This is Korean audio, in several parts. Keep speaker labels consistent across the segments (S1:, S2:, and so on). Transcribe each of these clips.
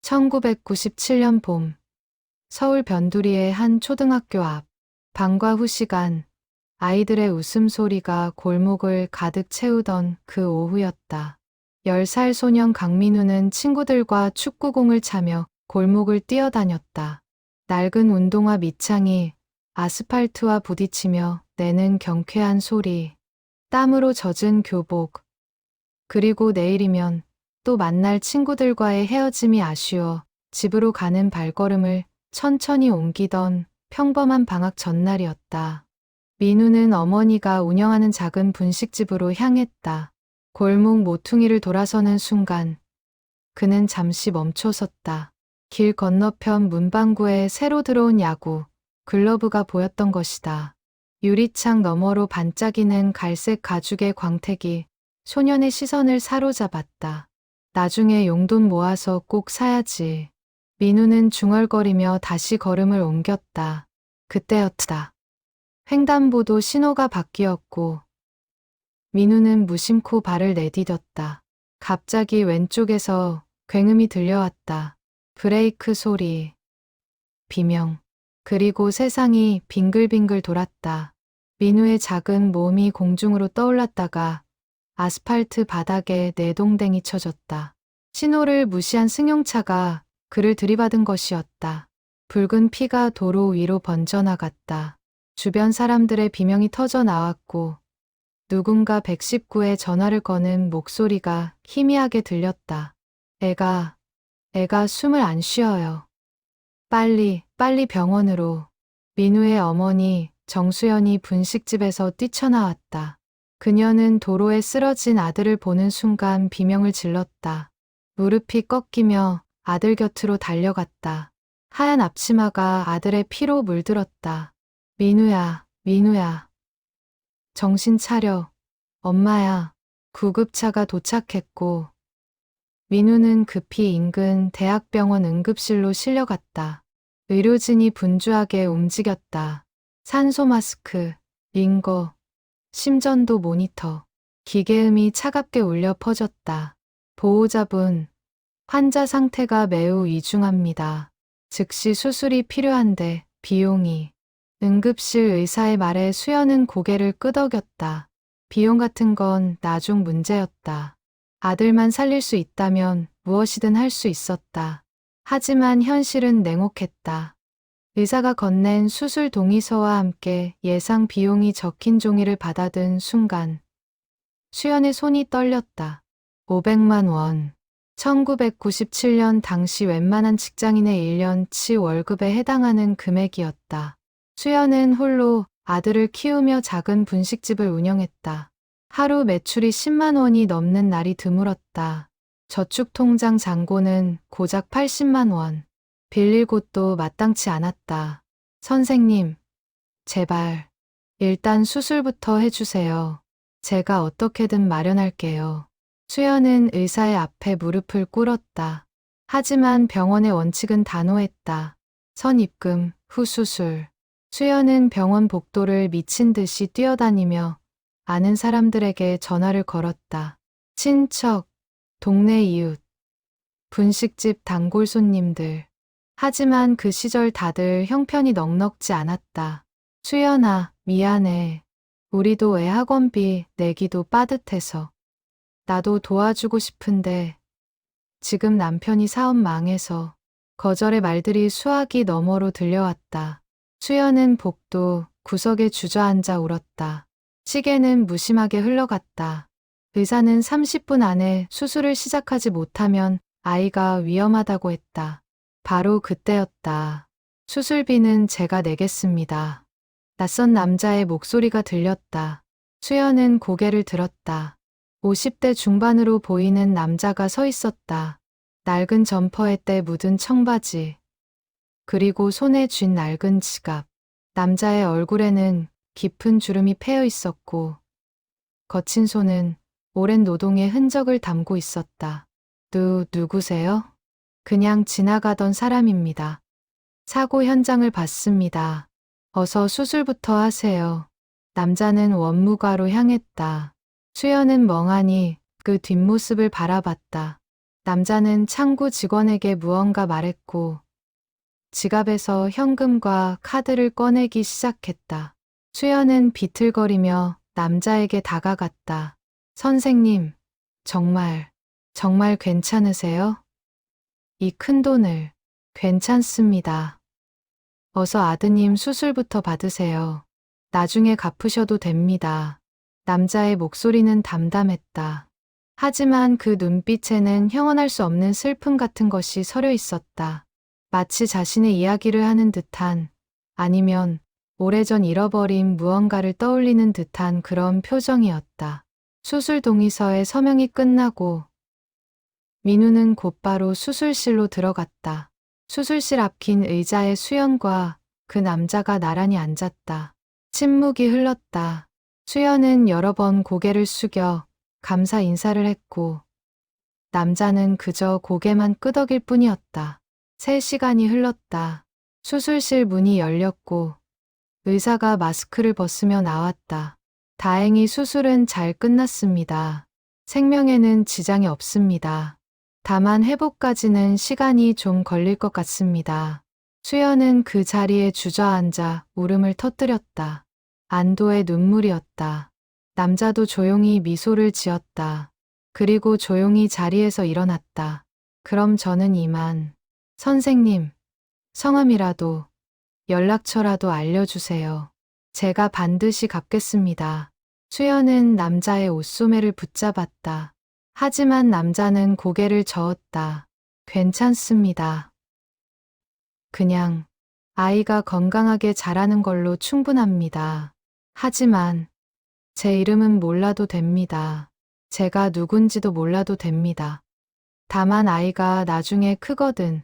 S1: 1997년 봄, 서울 변두리의 한 초등학교 앞, 방과 후 시간, 아이들의 웃음소리가 골목을 가득 채우던 그 오후였다. 10살 소년 강민우는 친구들과 축구공을 차며 골목을 뛰어다녔다. 낡은 운동화 밑창이 아스팔트와 부딪히며 내는 경쾌한 소리, 땀으로 젖은 교복, 그리고 내일이면 또 만날 친구들과의 헤어짐이 아쉬워 집으로 가는 발걸음을 천천히 옮기던 평범한 방학 전날이었다. 민우는 어머니가 운영하는 작은 분식집으로 향했다. 골목 모퉁이를 돌아서는 순간 그는 잠시 멈춰섰다. 길 건너편 문방구에 새로 들어온 야구, 글러브가 보였던 것이다. 유리창 너머로 반짝이는 갈색 가죽의 광택이 소년의 시선을 사로잡았다. 나중에 용돈 모아서 꼭 사야지. 민우는 중얼거리며 다시 걸음을 옮겼다. 그때였다. 횡단보도 신호가 바뀌었고 민우는 무심코 발을 내디뎠다. 갑자기 왼쪽에서 굉음이 들려왔다. 브레이크 소리, 비명, 그리고 세상이 빙글빙글 돌았다. 민우의 작은 몸이 공중으로 떠올랐다가 아스팔트 바닥에 내동댕이 쳐졌다. 신호를 무시한 승용차가 그를 들이받은 것이었다. 붉은 피가 도로 위로 번져나갔다. 주변 사람들의 비명이 터져 나왔고 누군가 119에 전화를 거는 목소리가 희미하게 들렸다. 애가 숨을 안 쉬어요. 빨리 병원으로. 민우의 어머니 정수연이 분식집에서 뛰쳐나왔다. 그녀는 도로에 쓰러진 아들을 보는 순간 비명을 질렀다. 무릎이 꺾이며 아들 곁으로 달려갔다. 하얀 앞치마가 아들의 피로 물들었다. 민우야. 정신 차려. 엄마야. 구급차가 도착했고 민우는 급히 인근 대학병원 응급실로 실려갔다. 의료진이 분주하게 움직였다. 산소 마스크, 링거, 심전도 모니터, 기계음이 차갑게 울려 퍼졌다. 보호자분, 환자 상태가 매우 위중합니다. 즉시 수술이 필요한데 비용이. 응급실 의사의 말에 수연은 고개를 끄덕였다. 비용 같은 건 나중 문제였다. 아들만 살릴 수 있다면 무엇이든 할 수 있었다. 하지만 현실은 냉혹했다. 의사가 건넨 수술 동의서와 함께 예상 비용이 적힌 종이를 받아든 순간 수연의 손이 떨렸다. 500만 원. 1997년 당시 웬만한 직장인의 1년치 월급에 해당하는 금액이었다. 수연은 홀로 아들을 키우며 작은 분식집을 운영했다. 하루 매출이 10만 원이 넘는 날이 드물었다. 저축통장 잔고는 고작 80만 원. 빌릴 곳도 마땅치 않았다. 선생님, 제발 일단 수술부터 해주세요. 제가 어떻게든 마련할게요. 수연은 의사의 앞에 무릎을 꿇었다. 하지만 병원의 원칙은 단호했다. 선입금, 후 수술. 수연은 병원 복도를 미친 듯이 뛰어다니며 아는 사람들에게 전화를 걸었다. 친척, 동네 이웃, 분식집 단골 손님들. 하지만 그 시절 다들 형편이 넉넉지 않았다. 수연아, 미안해. 우리도 애 학원비 내기도 빠듯해서. 나도 도와주고 싶은데 지금 남편이 사업 망해서. 거절의 말들이 수화기 너머로 들려왔다. 수연은 복도 구석에 주저앉아 울었다. 시계는 무심하게 흘러갔다. 의사는 30분 안에 수술을 시작하지 못하면 아이가 위험하다고 했다. 바로 그때였다. 수술비는 제가 내겠습니다. 낯선 남자의 목소리가 들렸다. 수연은 고개를 들었다. 50대 중반으로 보이는 남자가 서 있었다. 낡은 점퍼에 때 묻은 청바지, 그리고 손에 쥔 낡은 지갑. 남자의 얼굴에는 깊은 주름이 패여 있었고 거친 손은 오랜 노동의 흔적을 담고 있었다. 누구세요? 그냥 지나가던 사람입니다. 사고 현장을 봤습니다. 어서 수술부터 하세요. 남자는 원무과로 향했다. 수연은 멍하니 그 뒷모습을 바라봤다. 남자는 창구 직원에게 무언가 말했고 지갑에서 현금과 카드를 꺼내기 시작했다. 수연은 비틀거리며 남자에게 다가갔다. 선생님, 정말 괜찮으세요? 이 큰 돈을. 괜찮습니다. 어서 아드님 수술부터 받으세요. 나중에 갚으셔도 됩니다. 남자의 목소리는 담담했다. 하지만 그 눈빛에는 형언할 수 없는 슬픔 같은 것이 서려 있었다. 마치 자신의 이야기를 하는 듯한, 아니면 오래전 잃어버린 무언가를 떠올리는 듯한 그런 표정이었다. 수술 동의서의 서명이 끝나고 민우는 곧바로 수술실로 들어갔다. 수술실 앞 긴 의자에 수연과 그 남자가 나란히 앉았다. 침묵이 흘렀다. 수연은 여러 번 고개를 숙여 감사 인사를 했고 남자는 그저 고개만 끄덕일 뿐이었다. 3시간이 흘렀다. 수술실 문이 열렸고 의사가 마스크를 벗으며 나왔다. 다행히 수술은 잘 끝났습니다. 생명에는 지장이 없습니다. 다만 회복까지는 시간이 좀 걸릴 것 같습니다. 수연은 그 자리에 주저앉아 울음을 터뜨렸다. 안도의 눈물이었다. 남자도 조용히 미소를 지었다. 그리고 조용히 자리에서 일어났다. 그럼 저는 이만. 선생님, 성함이라도 연락처라도 알려주세요. 제가 반드시 갚겠습니다. 수연은 남자의 옷소매를 붙잡았다. 하지만 남자는 고개를 저었다. 괜찮습니다. 그냥 아이가 건강하게 자라는 걸로 충분합니다. 하지만 제 이름은 몰라도 됩니다. 제가 누군지도 몰라도 됩니다. 다만 아이가 나중에 크거든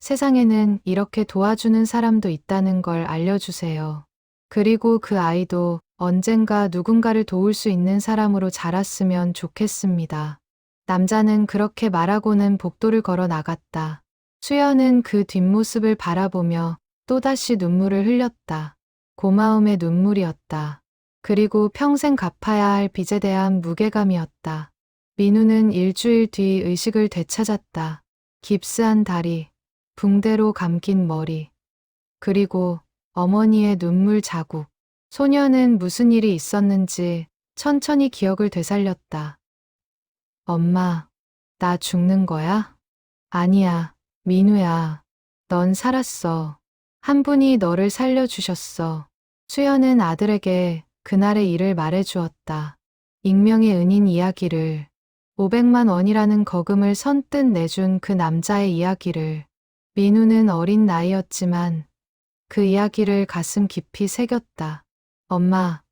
S1: 세상에는 이렇게 도와주는 사람도 있다는 걸 알려주세요. 그리고 그 아이도 언젠가 누군가를 도울 수 있는 사람으로 자랐으면 좋겠습니다. 남자는 그렇게 말하고는 복도를 걸어 나갔다. 수연은 그 뒷모습을 바라보며 또다시 눈물을 흘렸다. 고마움의 눈물이었다. 그리고 평생 갚아야 할 빚에 대한 무게감이었다. 민우는 일주일 뒤 의식을 되찾았다. 깁스한 다리, 붕대로 감긴 머리, 그리고 어머니의 눈물 자국. 소녀는 무슨 일이 있었는지 천천히 기억을 되살렸다. 엄마, 나 죽는 거야? 아니야, 민우야. 넌 살았어. 한 분이 너를 살려주셨어. 수연은 아들에게 그날의 일을 말해주었다. 익명의 은인 이야기를, 500만 원이라는 거금을 선뜻 내준 그 남자의 이야기를. 민우는 어린 나이였지만 그 이야기를 가슴 깊이 새겼다. 엄마,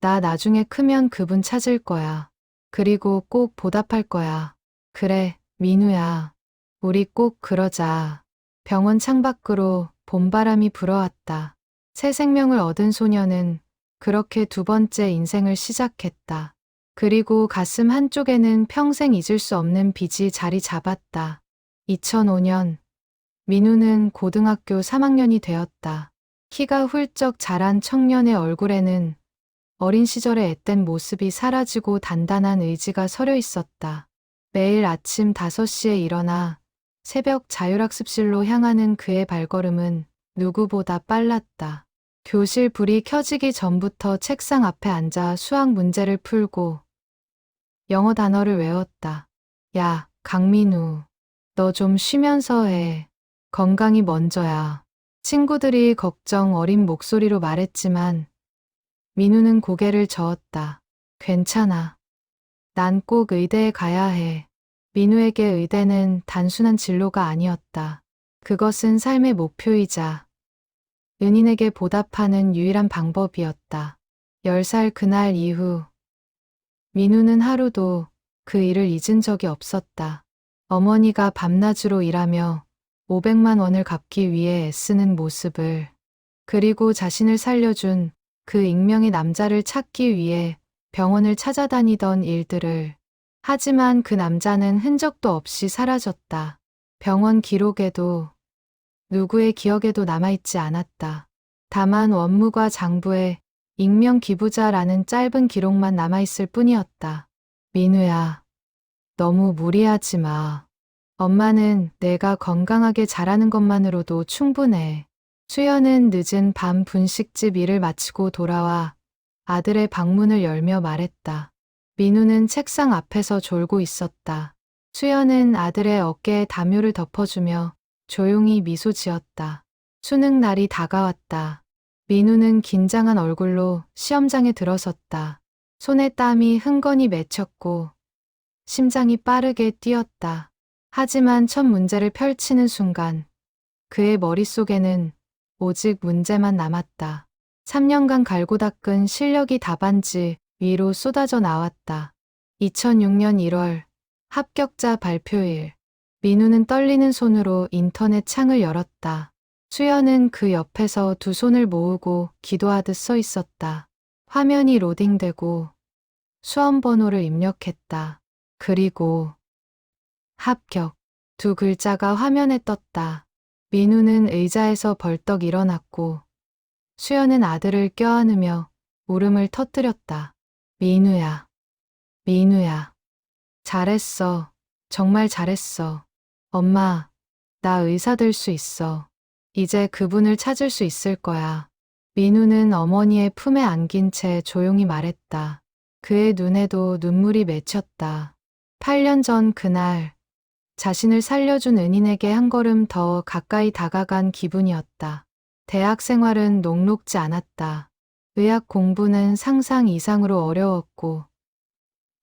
S1: 나 나중에 크면 그분 찾을 거야. 그리고 꼭 보답할 거야. 그래, 민우야. 우리 꼭 그러자. 병원 창밖으로 봄바람이 불어왔다. 새 생명을 얻은 소녀는 그렇게 두 번째 인생을 시작했다. 그리고 가슴 한쪽에는 평생 잊을 수 없는 빚이 자리 잡았다. 2005년, 민우는 고등학교 3학년이 되었다. 키가 훌쩍 자란 청년의 얼굴에는 어린 시절의 앳된 모습이 사라지고 단단한 의지가 서려 있었다. 매일 아침 5시에 일어나 새벽 자율학습실로 향하는 그의 발걸음은 누구보다 빨랐다. 교실 불이 켜지기 전부터 책상 앞에 앉아 수학 문제를 풀고 영어 단어를 외웠다. 야, 강민우, 너 좀 쉬면서 해. 건강이 먼저야. 친구들이 걱정 어린 목소리로 말했지만 민우는 고개를 저었다. 괜찮아. 난 꼭 의대에 가야 해. 민우에게 의대는 단순한 진로가 아니었다. 그것은 삶의 목표이자 은인에게 보답하는 유일한 방법이었다. 10살 그날 이후 민우는 하루도 그 일을 잊은 적이 없었다. 어머니가 밤낮으로 일하며 500만 원을 갚기 위해 애쓰는 모습을, 그리고 자신을 살려준 그 익명의 남자를 찾기 위해 병원을 찾아다니던 일들을. 하지만 그 남자는 흔적도 없이 사라졌다. 병원 기록에도 누구의 기억에도 남아있지 않았다. 다만 원무과 장부에 익명 기부자라는 짧은 기록만 남아있을 뿐이었다. 민우야, 너무 무리하지 마. 엄마는 내가 건강하게 자라는 것만으로도 충분해. 수연은 늦은 밤 분식집 일을 마치고 돌아와 아들의 방문을 열며 말했다. 민우는 책상 앞에서 졸고 있었다. 수연은 아들의 어깨에 담요를 덮어주며 조용히 미소 지었다. 수능 날이 다가왔다. 민우는 긴장한 얼굴로 시험장에 들어섰다. 손에 땀이 흥건히 맺혔고 심장이 빠르게 뛰었다. 하지만 첫 문제를 펼치는 순간 그의 머릿속에는 오직 문제만 남았다. 3년간 갈고 닦은 실력이 답안지 위로 쏟아져 나왔다. 2006년 1월 합격자 발표일. 민우는 떨리는 손으로 인터넷 창을 열었다. 수연은 그 옆에서 두 손을 모으고 기도하듯 서 있었다. 화면이 로딩되고 수험 번호를 입력했다. 그리고 합격. 두 글자가 화면에 떴다. 민우는 의자에서 벌떡 일어났고 수연은 아들을 껴안으며 울음을 터뜨렸다. 민우야, 민우야. 잘했어. 정말 잘했어. 엄마, 나 의사 될 수 있어. 이제 그분을 찾을 수 있을 거야. 민우는 어머니의 품에 안긴 채 조용히 말했다. 그의 눈에도 눈물이 맺혔다. 8년 전 그날, 자신을 살려준 은인에게 한 걸음 더 가까이 다가간 기분이었다. 대학 생활은 녹록지 않았다. 의학 공부는 상상 이상으로 어려웠고,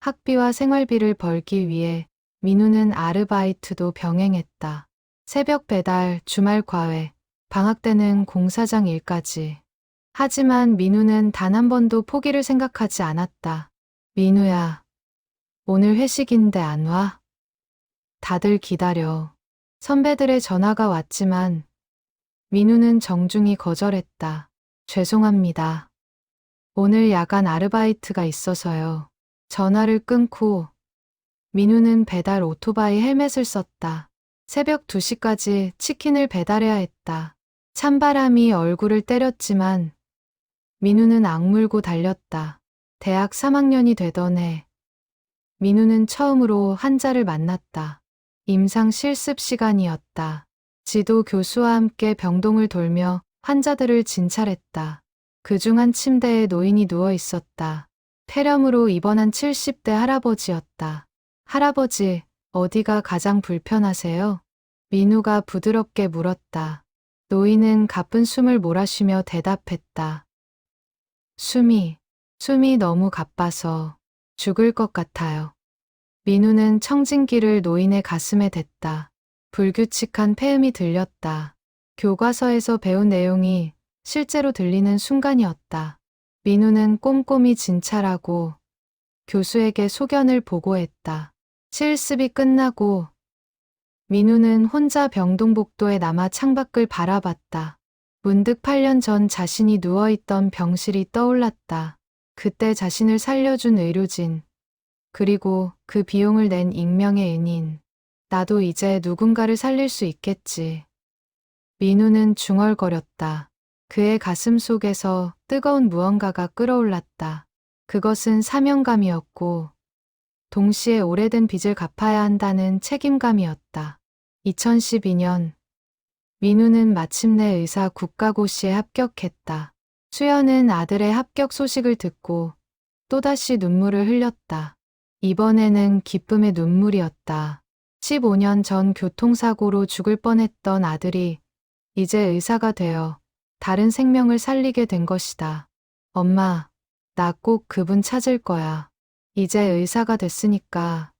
S1: 학비와 생활비를 벌기 위해 민우는 아르바이트도 병행했다. 새벽 배달, 주말 과외, 방학 때는 공사장 일까지. 하지만 민우는 단 한 번도 포기를 생각하지 않았다. 민우야, 오늘 회식인데 안 와? 다들 기다려. 선배들의 전화가 왔지만 민우는 정중히 거절했다. 죄송합니다. 오늘 야간 아르바이트가 있어서요. 전화를 끊고 민우는 배달 오토바이 헬멧을 썼다. 새벽 2시까지 치킨을 배달해야 했다. 찬바람이 얼굴을 때렸지만 민우는 악물고 달렸다. 대학 3학년이 되던 해 민우는 처음으로 환자를 만났다. 임상 실습 시간이었다. 지도 교수와 함께 병동을 돌며 환자들을 진찰했다. 그중 한 침대에 노인이 누워 있었다. 폐렴으로 입원한 70대 할아버지였다. 할아버지, 어디가 가장 불편하세요? 민우가 부드럽게 물었다. 노인은 가쁜 숨을 몰아쉬며 대답했다. 숨이 너무 가빠서 죽을 것 같아요. 민우는 청진기를 노인의 가슴에 댔다. 불규칙한 폐음이 들렸다. 교과서에서 배운 내용이 실제로 들리는 순간이었다. 민우는 꼼꼼히 진찰하고 교수에게 소견을 보고했다. 실습이 끝나고 민우는 혼자 병동복도에 남아 창밖을 바라봤다. 문득 8년 전 자신이 누워있던 병실이 떠올랐다. 그때 자신을 살려준 의료진, 그리고 그 비용을 낸 익명의 은인. 나도 이제 누군가를 살릴 수 있겠지. 민우는 중얼거렸다. 그의 가슴 속에서 뜨거운 무언가가 끓어올랐다. 그것은 사명감이었고 동시에 오래된 빚을 갚아야 한다는 책임감이었다. 2012년 민우는 마침내 의사 국가고시에 합격했다. 수연은 아들의 합격 소식을 듣고 또다시 눈물을 흘렸다. 이번에는 기쁨의 눈물이었다. 15년 전 교통사고로 죽을 뻔했던 아들이 이제 의사가 되어 다른 생명을 살리게 된 것이다. 엄마, 나 꼭 그분 찾을 거야. 이제 의사가 됐으니까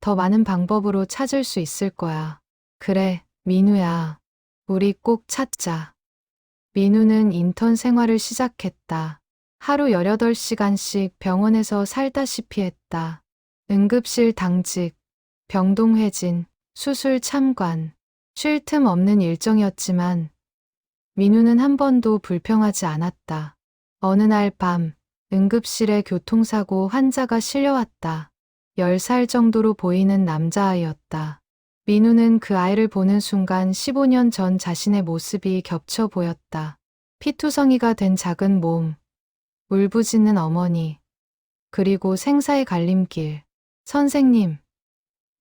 S1: 더 많은 방법으로 찾을 수 있을 거야. 그래, 민우야. 우리 꼭 찾자. 민우는 인턴 생활을 시작했다. 하루 18시간씩 병원에서 살다시피 했다. 응급실 당직, 병동 회진, 수술 참관, 쉴 틈 없는 일정이었지만 민우는 한 번도 불평하지 않았다. 어느 날 밤, 응급실에 교통사고 환자가 실려왔다. 10살 정도로 보이는 남자아이였다. 민우는 그 아이를 보는 순간 15년 전 자신의 모습이 겹쳐 보였다. 피투성이가 된 작은 몸, 울부짖는 어머니, 그리고 생사의 갈림길. 선생님,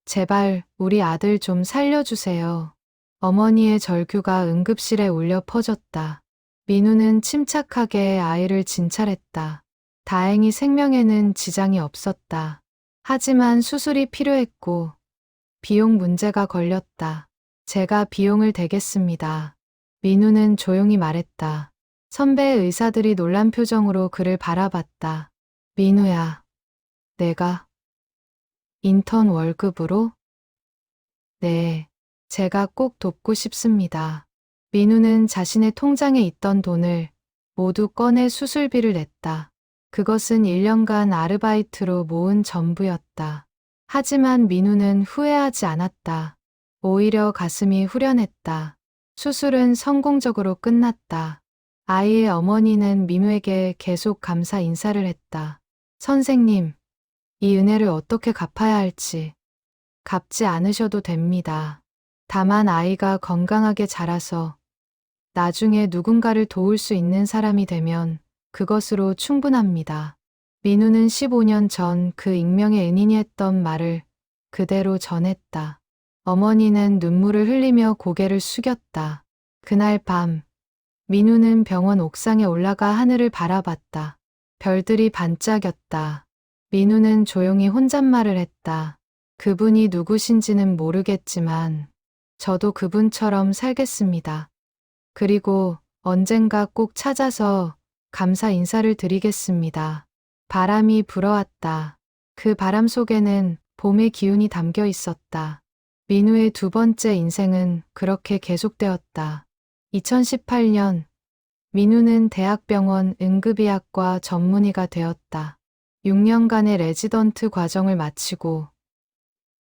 S1: 제발 우리 아들 좀 살려주세요. 어머니의 절규가 응급실에 울려 퍼졌다. 민우는 침착하게 아이를 진찰했다. 다행히 생명에는 지장이 없었다. 하지만 수술이 필요했고 비용 문제가 걸렸다. 제가 비용을 대겠습니다. 민우는 조용히 말했다. 선배 의사들이 놀란 표정으로 그를 바라봤다. 민우야, 내가 인턴 월급으로? 네, 제가 꼭 돕고 싶습니다. 민우는 자신의 통장에 있던 돈을 모두 꺼내 수술비를 냈다. 그것은 1년간 아르바이트로 모은 전부였다. 하지만 민우는 후회하지 않았다. 오히려 가슴이 후련했다. 수술은 성공적으로 끝났다. 아이의 어머니는 민우에게 계속 감사 인사를 했다. 선생님, 이 은혜를 어떻게 갚아야 할지 갚지 않으셔도 됩니다. 다만 아이가 건강하게 자라서 나중에 누군가를 도울 수 있는 사람이 되면 그것으로 충분합니다. 민우는 15년 전 그 익명의 은인이 했던 말을 그대로 전했다. 어머니는 눈물을 흘리며 고개를 숙였다. 그날 밤, 민우는 병원 옥상에 올라가 하늘을 바라봤다. 별들이 반짝였다. 민우는 조용히 혼잣말을 했다. 그분이 누구신지는 모르겠지만 저도 그분처럼 살겠습니다. 그리고 언젠가 꼭 찾아서 감사 인사를 드리겠습니다. 바람이 불어왔다. 그 바람 속에는 봄의 기운이 담겨 있었다. 민우의 두 번째 인생은 그렇게 계속되었다. 2018년, 민우는 대학병원 응급의학과 전문의가 되었다. 6년간의 레지던트 과정을 마치고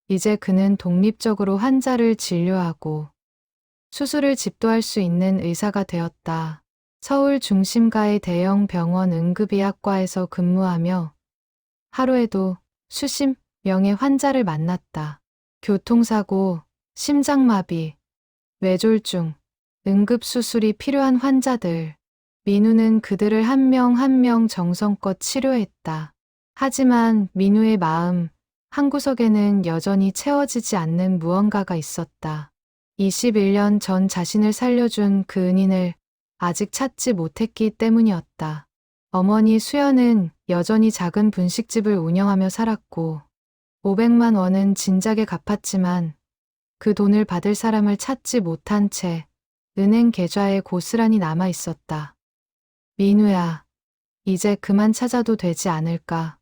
S1: 이제 그는 독립적으로 환자를 진료하고 수술을 집도할 수 있는 의사가 되었다. 서울 중심가의 대형 병원 응급의학과에서 근무하며 하루에도 수십 명의 환자를 만났다. 교통사고, 심장마비, 뇌졸중, 응급수술이 필요한 환자들. 민우는 그들을 한 명 한 명 정성껏 치료했다. 하지만 민우의 마음 한구석에는 여전히 채워지지 않는 무언가가 있었다. 21년 전 자신을 살려준 그 은인을 아직 찾지 못했기 때문이었다. 어머니 수연은 여전히 작은 분식집을 운영하며 살았고 500만 원은 진작에 갚았지만 그 돈을 받을 사람을 찾지 못한 채 은행 계좌에 고스란히 남아 있었다. 민우야, 이제 그만 찾아도 되지 않을까?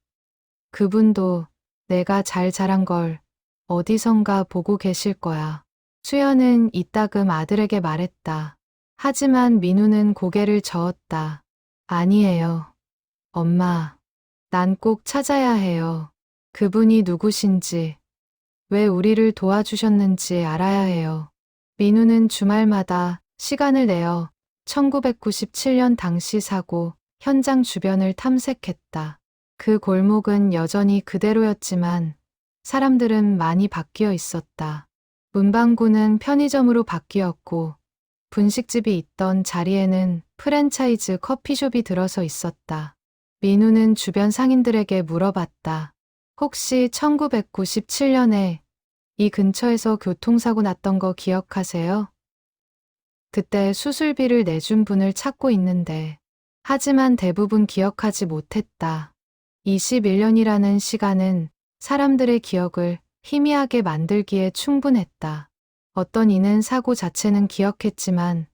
S1: 그분도 내가 잘 자란 걸 어디선가 보고 계실 거야. 수연은 이따금 아들에게 말했다. 하지만 민우는 고개를 저었다. 아니에요. 엄마, 난 꼭 찾아야 해요. 그분이 누구신지, 왜 우리를 도와주셨는지 알아야 해요. 민우는 주말마다 시간을 내어 1997년 당시 사고 현장 주변을 탐색했다. 그 골목은 여전히 그대로였지만 사람들은 많이 바뀌어 있었다. 문방구는 편의점으로 바뀌었고 분식집이 있던 자리에는 프랜차이즈 커피숍이 들어서 있었다. 민우는 주변 상인들에게 물어봤다. 혹시 1997년에 이 근처에서 교통사고 났던 거 기억하세요? 그때 수술비를 내준 분을 찾고 있는데, 하지만 대부분 기억하지 못했다. 21년이라는 시간은 사람들의 기억을 희미하게 만들기에 충분했다. 어떤 이는 사고 자체는 기억했지만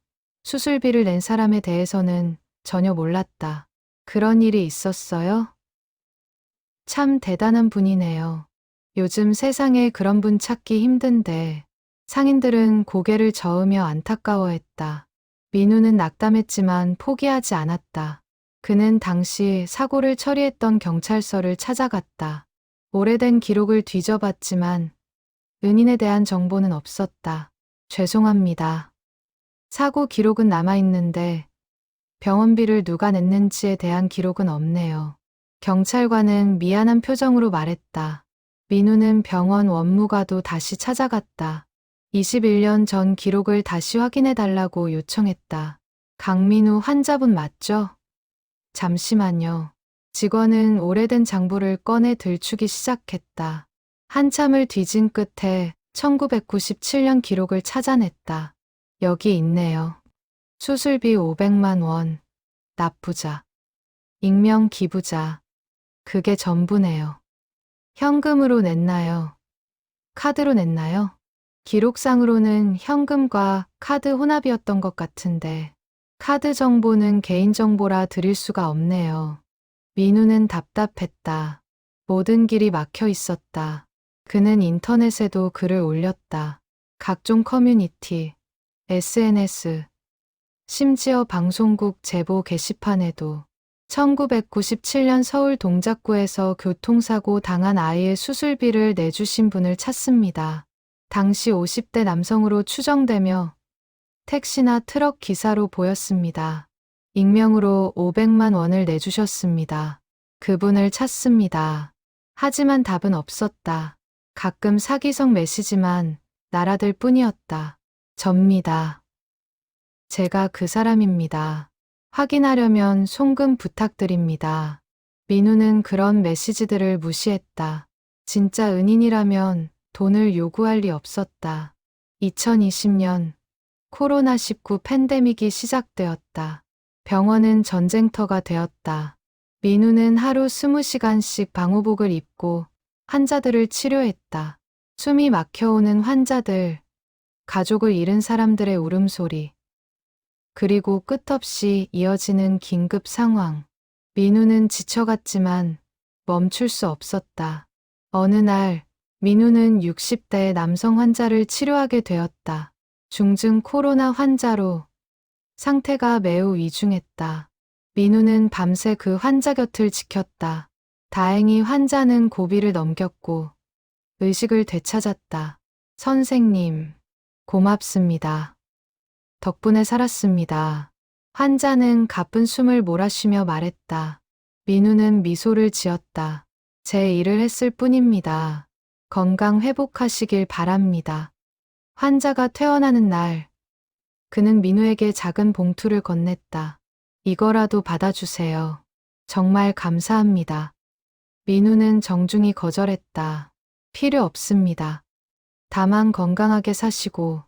S1: 수술비를 낸 사람에 대해서는 전혀 몰랐다. 그런 일이 있었어요? 참 대단한 분이네요. 요즘 세상에 그런 분 찾기 힘든데 상인들은 고개를 저으며 안타까워했다. 민우는 낙담했지만 포기하지 않았다. 그는 당시 사고를 처리했던 경찰서를 찾아갔다. 오래된 기록을 뒤져봤지만 은인에 대한 정보는 없었다. 죄송합니다. 사고 기록은 남아있는데 병원비를 누가 냈는지에 대한 기록은 없네요. 경찰관은 미안한 표정으로 말했다. 민우는 병원 원무과도 다시 찾아갔다. 21년 전 기록을 다시 확인해달라고 요청했다. 강민우 환자분 맞죠? 잠시만요. 직원은 오래된 장부를 꺼내 들추기 시작했다. 한참을 뒤진 끝에 1997년 기록을 찾아냈다. 여기 있네요. 수술비 500만 원, 납부자, 익명 기부자, 그게 전부네요. 현금으로 냈나요? 카드로 냈나요? 기록상으로는 현금과 카드 혼합이었던 것 같은데 카드 정보는 개인정보라 드릴 수가 없네요. 민우는 답답했다. 모든 길이 막혀 있었다. 그는 인터넷에도 글을 올렸다. 각종 커뮤니티, SNS, 심지어 방송국 제보 게시판에도 1997년 서울 동작구에서 교통사고 당한 아이의 수술비를 내주신 분을 찾습니다. 당시 50대 남성으로 추정되며 택시나 트럭 기사로 보였습니다. 익명으로 500만 원을 내주셨습니다. 그분을 찾습니다. 하지만 답은 없었다. 가끔 사기성 메시지만 날아들 뿐이었다. 접니다. 제가 그 사람입니다. 확인하려면 송금 부탁드립니다. 민우는 그런 메시지들을 무시했다. 진짜 은인이라면 돈을 요구할 리 없었다. 2020년 코로나19 팬데믹이 시작되었다. 병원은 전쟁터가 되었다. 민우는 하루 20시간씩 방호복을 입고 환자들을 치료했다. 숨이 막혀오는 환자들, 가족을 잃은 사람들의 울음소리, 그리고 끝없이 이어지는 긴급 상황. 민우는 지쳐갔지만 멈출 수 없었다. 어느 날 민우는 60대 남성 환자를 치료하게 되었다. 중증 코로나 환자로 상태가 매우 위중했다. 민우는 밤새 그 환자 곁을 지켰다. 다행히 환자는 고비를 넘겼고 의식을 되찾았다. 선생님, 고맙습니다. 덕분에 살았습니다. 환자는 가쁜 숨을 몰아쉬며 말했다. 민우는 미소를 지었다. 제 일을 했을 뿐입니다. 건강 회복하시길 바랍니다. 환자가 퇴원하는 날, 그는 민우에게 작은 봉투를 건넸다. 이거라도 받아주세요. 정말 감사합니다. 민우는 정중히 거절했다. 필요 없습니다. 다만 건강하게 사시고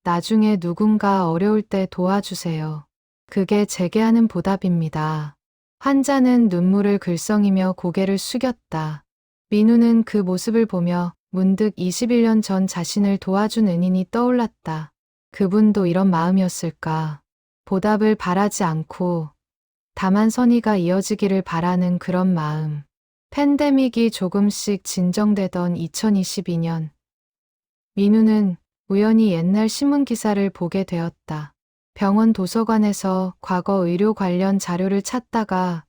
S1: 나중에 누군가 어려울 때 도와주세요. 그게 제게 하는 보답입니다. 환자는 눈물을 글썽이며 고개를 숙였다. 민우는 그 모습을 보며 문득 21년 전 자신을 도와준 은인이 떠올랐다. 그분도 이런 마음이었을까? 보답을 바라지 않고 다만 선의가 이어지기를 바라는 그런 마음. 팬데믹이 조금씩 진정되던 2022년. 민우는 우연히 옛날 신문 기사를 보게 되었다. 병원 도서관에서 과거 의료 관련 자료를 찾다가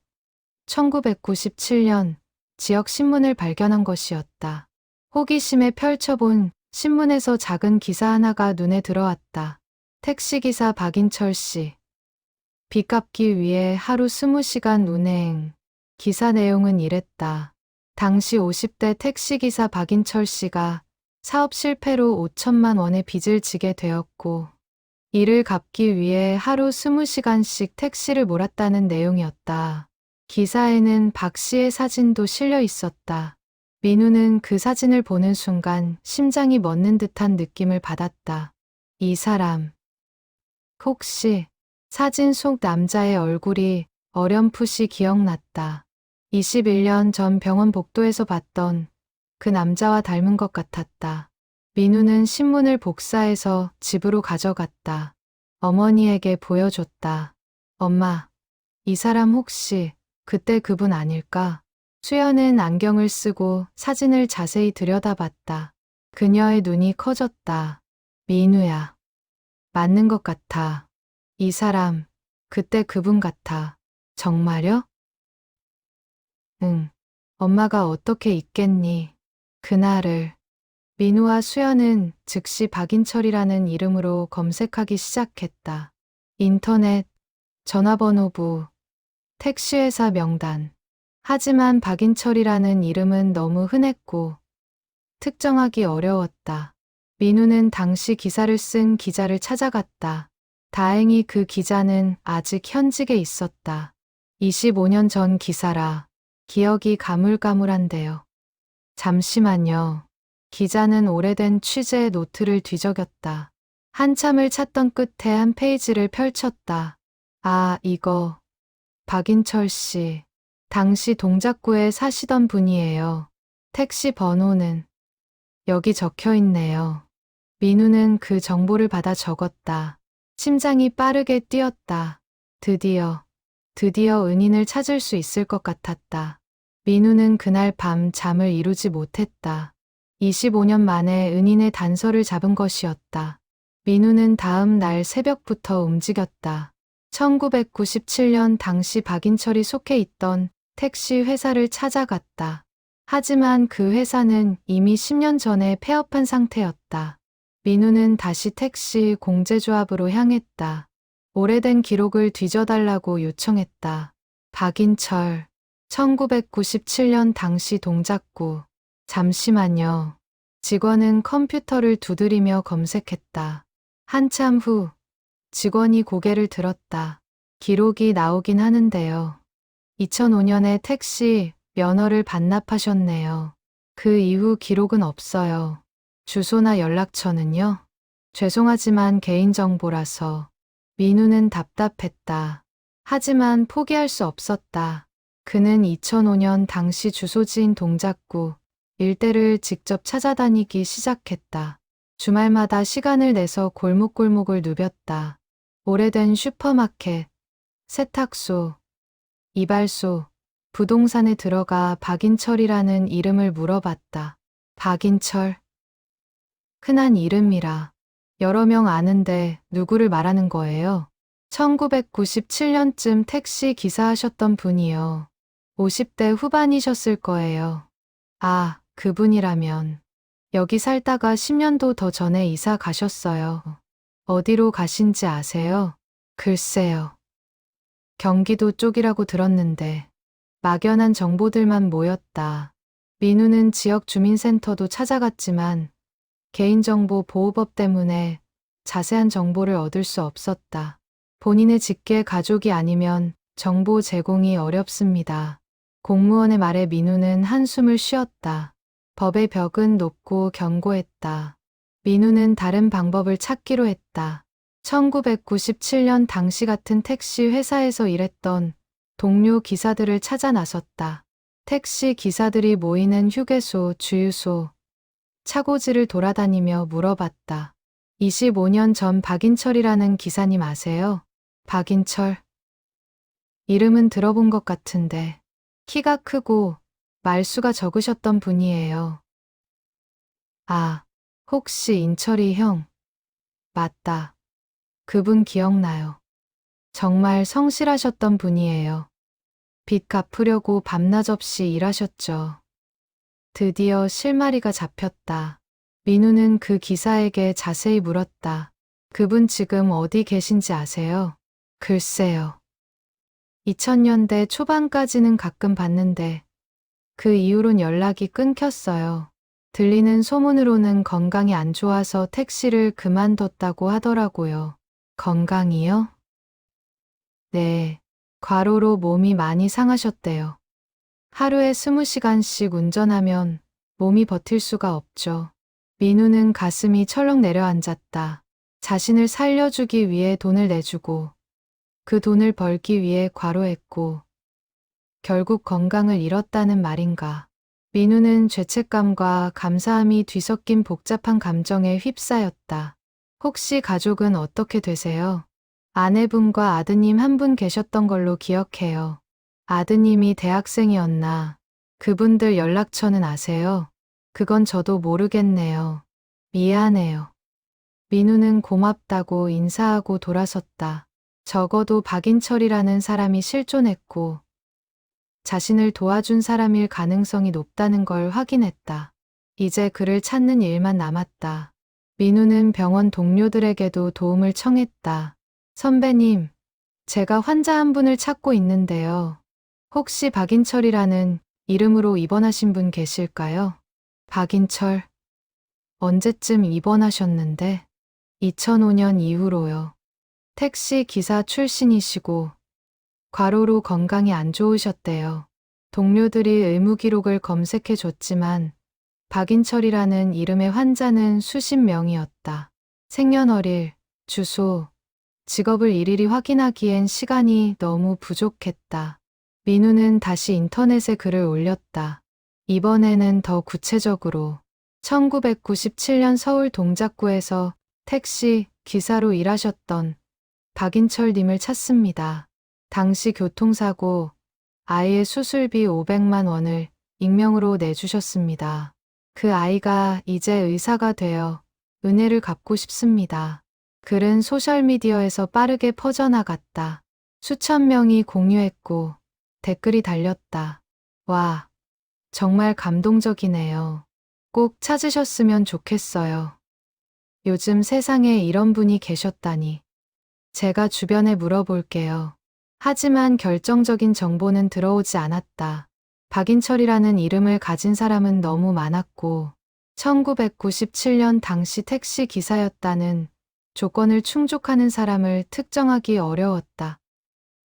S1: 1997년 지역 신문을 발견한 것이었다. 호기심에 펼쳐본 신문에서 작은 기사 하나가 눈에 들어왔다. 택시기사 박인철 씨. 빚 갚기 위해 하루 20시간 운행. 기사 내용은 이랬다. 당시 50대 택시기사 박인철 씨가 사업 실패로 5천만 원의 빚을 지게 되었고 이를 갚기 위해 하루 20시간씩 택시를 몰았다는 내용이었다. 기사에는 박 씨의 사진도 실려 있었다. 민우는 그 사진을 보는 순간 심장이 멎는 듯한 느낌을 받았다. 이 사람. 혹시 사진 속 남자의 얼굴이 어렴풋이 기억났다. 21년 전 병원 복도에서 봤던 그 남자와 닮은 것 같았다. 민우는 신문을 복사해서 집으로 가져갔다. 어머니에게 보여줬다. 엄마, 이 사람 혹시 그때 그분 아닐까? 수연은 안경을 쓰고 사진을 자세히 들여다봤다. 그녀의 눈이 커졌다. 민우야. 맞는 것 같아. 이 사람, 그때 그분 같아. 정말요? 응. 엄마가 어떻게 잊겠니? 그날을. 민우와 수연은 즉시 박인철이라는 이름으로 검색하기 시작했다. 인터넷, 전화번호부, 택시회사 명단. 하지만 박인철이라는 이름은 너무 흔했고 특정하기 어려웠다. 민우는 당시 기사를 쓴 기자를 찾아갔다. 다행히 그 기자는 아직 현직에 있었다. 25년 전 기사라 기억이 가물가물한데요. 잠시만요. 기자는 오래된 취재 노트를 뒤적였다. 한참을 찾던 끝에 한 페이지를 펼쳤다. 아, 이거. 박인철 씨. 당시 동작구에 사시던 분이에요. 택시 번호는 여기 적혀 있네요. 민우는 그 정보를 받아 적었다. 심장이 빠르게 뛰었다. 드디어 은인을 찾을 수 있을 것 같았다. 민우는 그날 밤 잠을 이루지 못했다. 25년 만에 은인의 단서를 잡은 것이었다. 민우는 다음 날 새벽부터 움직였다. 1997년 당시 박인철이 속해 있던 택시 회사를 찾아갔다. 하지만 그 회사는 이미 10년 전에 폐업한 상태였다. 민우는 다시 택시 공제조합으로 향했다. 오래된 기록을 뒤져달라고 요청했다. 박인철, 1997년 당시 동작구. 잠시만요. 직원은 컴퓨터를 두드리며 검색했다. 한참 후 직원이 고개를 들었다. 기록이 나오긴 하는데요. 2005년에 택시 면허를 반납하셨네요. 그 이후 기록은 없어요. 주소나 연락처는요? 죄송하지만 개인정보라서. 민우는 답답했다. 하지만 포기할 수 없었다. 그는 2005년 당시 주소지인 동작구 일대를 직접 찾아다니기 시작했다. 주말마다 시간을 내서 골목골목을 누볐다. 오래된 슈퍼마켓, 세탁소, 이발소, 부동산에 들어가 박인철이라는 이름을 물어봤다. 박인철? 흔한 이름이라. 여러 명 아는데 누구를 말하는 거예요? 1997년쯤 택시 기사하셨던 분이요. 50대 후반이셨을 거예요. 아, 그분이라면. 여기 살다가 10년도 더 전에 이사 가셨어요. 어디로 가신지 아세요? 글쎄요. 경기도 쪽이라고 들었는데 막연한 정보들만 모였다. 민우는 지역 주민센터도 찾아갔지만 개인정보 보호법 때문에 자세한 정보를 얻을 수 없었다. 본인의 직계 가족이 아니면 정보 제공이 어렵습니다. 공무원의 말에 민우는 한숨을 쉬었다. 법의 벽은 높고 견고했다. 민우는 다른 방법을 찾기로 했다. 1997년 당시 같은 택시 회사에서 일했던 동료 기사들을 찾아 나섰다. 택시 기사들이 모이는 휴게소, 주유소, 차고지를 돌아다니며 물어봤다. 25년 전 박인철이라는 기사님 아세요? 박인철? 이름은 들어본 것 같은데. 키가 크고 말수가 적으셨던 분이에요. 아, 혹시 인철이 형? 맞다. 그분 기억나요. 정말 성실하셨던 분이에요. 빚 갚으려고 밤낮 없이 일하셨죠. 드디어 실마리가 잡혔다. 민우는 그 기사에게 자세히 물었다. 그분 지금 어디 계신지 아세요? 글쎄요. 2000년대 초반까지는 가끔 봤는데 그 이후론 연락이 끊겼어요. 들리는 소문으로는 건강이 안 좋아서 택시를 그만뒀다고 하더라고요. 건강이요? 네. 과로로 몸이 많이 상하셨대요. 하루에 20시간씩 운전하면 몸이 버틸 수가 없죠. 민우는 가슴이 철렁 내려앉았다. 자신을 살려주기 위해 돈을 내주고 그 돈을 벌기 위해 과로했고 결국 건강을 잃었다는 말인가. 민우는 죄책감과 감사함이 뒤섞인 복잡한 감정에 휩싸였다. 혹시 가족은 어떻게 되세요? 아내분과 아드님 한 분 계셨던 걸로 기억해요. 아드님이 대학생이었나? 그분들 연락처는 아세요? 그건 저도 모르겠네요. 미안해요. 민우는 고맙다고 인사하고 돌아섰다. 적어도 박인철이라는 사람이 실존했고 자신을 도와준 사람일 가능성이 높다는 걸 확인했다. 이제 그를 찾는 일만 남았다. 민우는 병원 동료들에게도 도움을 청했다. 선배님, 제가 환자 한 분을 찾고 있는데요. 혹시 박인철이라는 이름으로 입원하신 분 계실까요? 박인철, 언제쯤 입원하셨는데? 2005년 이후로요. 택시 기사 출신이시고 과로로 건강이 안 좋으셨대요. 동료들이 의무 기록을 검색해 줬지만 박인철이라는 이름의 환자는 수십 명이었다. 생년월일, 주소, 직업을 일일이 확인하기엔 시간이 너무 부족했다. 민우는 다시 인터넷에 글을 올렸다. 이번에는 더 구체적으로 1997년 서울 동작구에서 택시 기사로 일하셨던 박인철 님을 찾습니다. 당시 교통사고, 아이의 수술비 500만 원을 익명으로 내주셨습니다. 그 아이가 이제 의사가 되어 은혜를 갚고 싶습니다. 글은 소셜미디어에서 빠르게 퍼져나갔다. 수천 명이 공유했고 댓글이 달렸다. 와, 정말 감동적이네요. 꼭 찾으셨으면 좋겠어요. 요즘 세상에 이런 분이 계셨다니. 제가 주변에 물어볼게요. 하지만 결정적인 정보는 들어오지 않았다. 박인철이라는 이름을 가진 사람은 너무 많았고 1997년 당시 택시 기사였다는 조건을 충족하는 사람을 특정하기 어려웠다.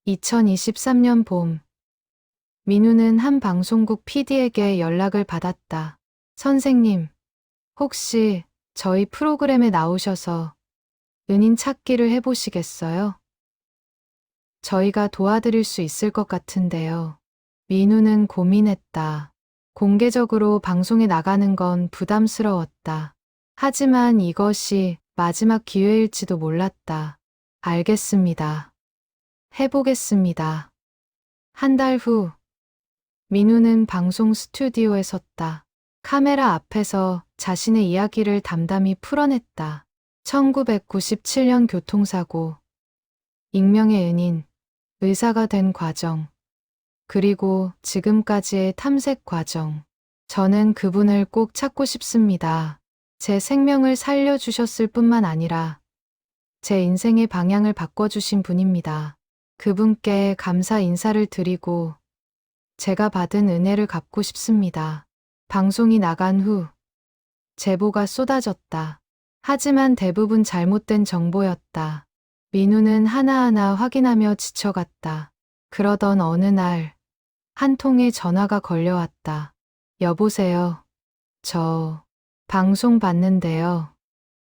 S1: 2023년 봄, 민우는 한 방송국 PD에게 연락을 받았다. 선생님, 혹시 저희 프로그램에 나오셔서 은인 찾기를 해보시겠어요? 저희가 도와드릴 수 있을 것 같은데요. 민우는 고민했다. 공개적으로 방송에 나가는 건 부담스러웠다. 하지만 이것이 마지막 기회일지도 몰랐다. 알겠습니다. 해보겠습니다. 한 달 후, 민우는 방송 스튜디오에 섰다. 카메라 앞에서 자신의 이야기를 담담히 풀어냈다. 1997년 교통사고, 익명의 은인, 의사가 된 과정, 그리고 지금까지의 탐색 과정. 저는 그분을 꼭 찾고 싶습니다. 제 생명을 살려주셨을 뿐만 아니라 제 인생의 방향을 바꿔주신 분입니다. 그분께 감사 인사를 드리고 제가 받은 은혜를 갚고 싶습니다. 방송이 나간 후 제보가 쏟아졌다. 하지만 대부분 잘못된 정보였다. 민우는 하나하나 확인하며 지쳐갔다. 그러던 어느 날 한 통의 전화가 걸려왔다. 여보세요. 저 방송 봤는데요.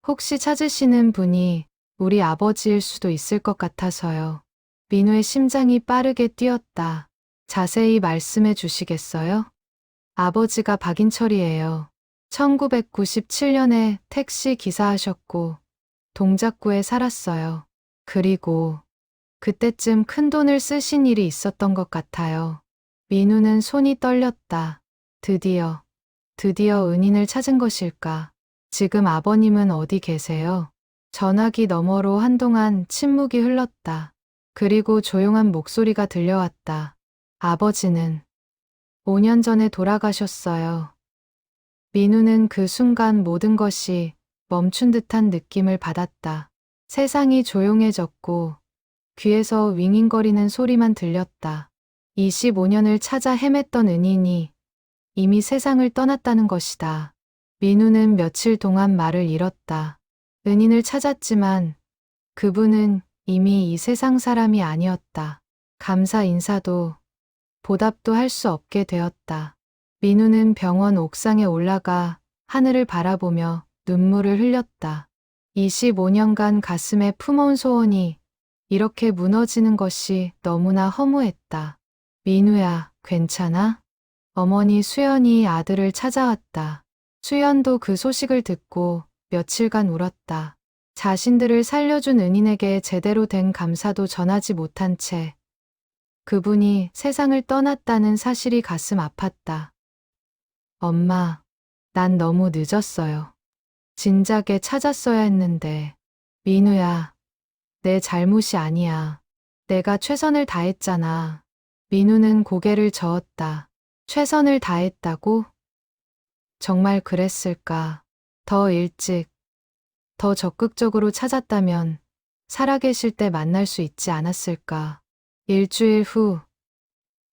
S1: 혹시 찾으시는 분이 우리 아버지일 수도 있을 것 같아서요. 민우의 심장이 빠르게 뛰었다. 자세히 말씀해 주시겠어요? 아버지가 박인철이에요. 1997년에 택시 기사하셨고 동작구에 살았어요. 그리고 그때쯤 큰 돈을 쓰신 일이 있었던 것 같아요. 민우는 손이 떨렸다. 드디어 은인을 찾은 것일까? 지금 아버님은 어디 계세요? 전화기 너머로 한동안 침묵이 흘렀다. 그리고 조용한 목소리가 들려왔다. 아버지는 5년 전에 돌아가셨어요. 민우는 그 순간 모든 것이 멈춘 듯한 느낌을 받았다. 세상이 조용해졌고 귀에서 윙윙거리는 소리만 들렸다. 25년을 찾아 헤맸던 은인이 이미 세상을 떠났다는 것이다. 민우는 며칠 동안 말을 잃었다. 은인을 찾았지만 그분은 이미 이 세상 사람이 아니었다. 감사 인사도 보답도 할 수 없게 되었다. 민우는 병원 옥상에 올라가 하늘을 바라보며 눈물을 흘렸다. 25년간 가슴에 품어온 소원이 이렇게 무너지는 것이 너무나 허무했다. 민우야, 괜찮아? 어머니 수연이 아들을 찾아왔다. 수연도 그 소식을 듣고 며칠간 울었다. 자신들을 살려준 은인에게 제대로 된 감사도 전하지 못한 채 그분이 세상을 떠났다는 사실이 가슴 아팠다. 엄마, 난 너무 늦었어요. 진작에 찾았어야 했는데. 민우야, 내 잘못이 아니야. 내가 최선을 다했잖아. 민우는 고개를 저었다. 최선을 다했다고? 정말 그랬을까? 더 일찍, 더 적극적으로 찾았다면 살아계실 때 만날 수 있지 않았을까? 일주일 후,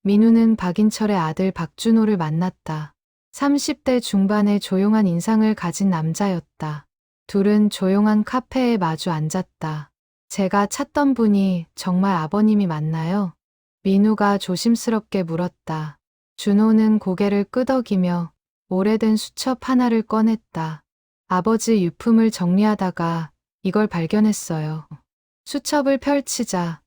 S1: 민우는 박인철의 아들 박준호를 만났다. 30대 중반의 조용한 인상을 가진 남자였다. 둘은 조용한 카페에 마주 앉았다. 제가 찾던 분이 정말 아버님이 맞나요? 민우가 조심스럽게 물었다. 준호는 고개를 끄덕이며 오래된 수첩 하나를 꺼냈다. 아버지 유품을 정리하다가 이걸 발견했어요. 수첩을 펼치자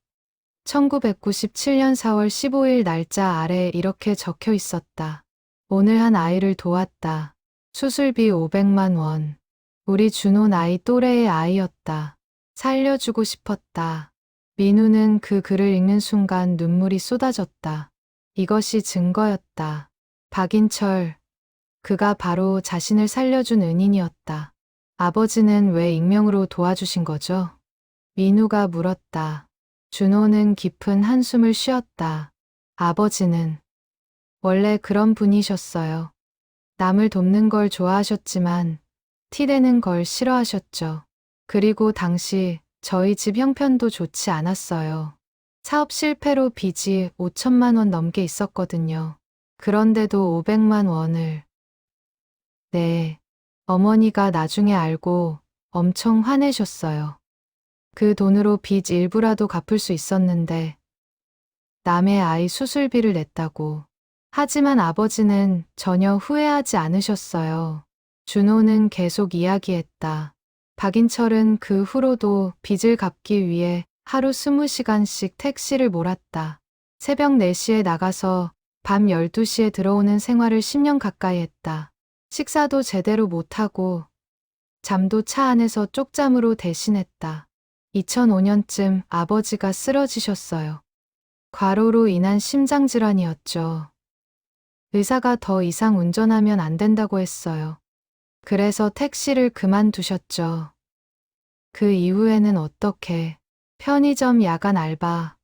S1: 1997년 4월 15일 날짜 아래 이렇게 적혀 있었다. 오늘 한 아이를 도왔다. 수술비 500만 원. 우리 준호 나이 또래의 아이였다. 살려주고 싶었다. 민우는 그 글을 읽는 순간 눈물이 쏟아졌다. 이것이 증거였다. 박인철, 그가 바로 자신을 살려준 은인이었다. 아버지는 왜 익명으로 도와주신 거죠? 민우가 물었다. 준호는 깊은 한숨을 쉬었다. 아버지는 원래 그런 분이셨어요. 남을 돕는 걸 좋아하셨지만 티내는 걸 싫어하셨죠. 그리고 당시 저희 집 형편도 좋지 않았어요. 사업 실패로 빚이 5천만 원 넘게 있었거든요. 그런데도 500만 원을. 네. 어머니가 나중에 알고 엄청 화내셨어요. 그 돈으로 빚 일부라도 갚을 수 있었는데 남의 아이 수술비를 냈다고. 하지만 아버지는 전혀 후회하지 않으셨어요. 준호는 계속 이야기했다. 박인철은 그 후로도 빚을 갚기 위해 하루 20시간씩 택시를 몰았다. 새벽 4시에 나가서 밤 12시에 들어오는 생활을 10년 가까이 했다. 식사도 제대로 못하고 잠도 차 안에서 쪽잠으로 대신했다. 2005년쯤 아버지가 쓰러지셨어요. 과로로 인한 심장질환이었죠. 의사가 더 이상 운전하면 안 된다고 했어요. 그래서 택시를 그만두셨죠. 그 이후에는 어떻게 편의점 야간 알바,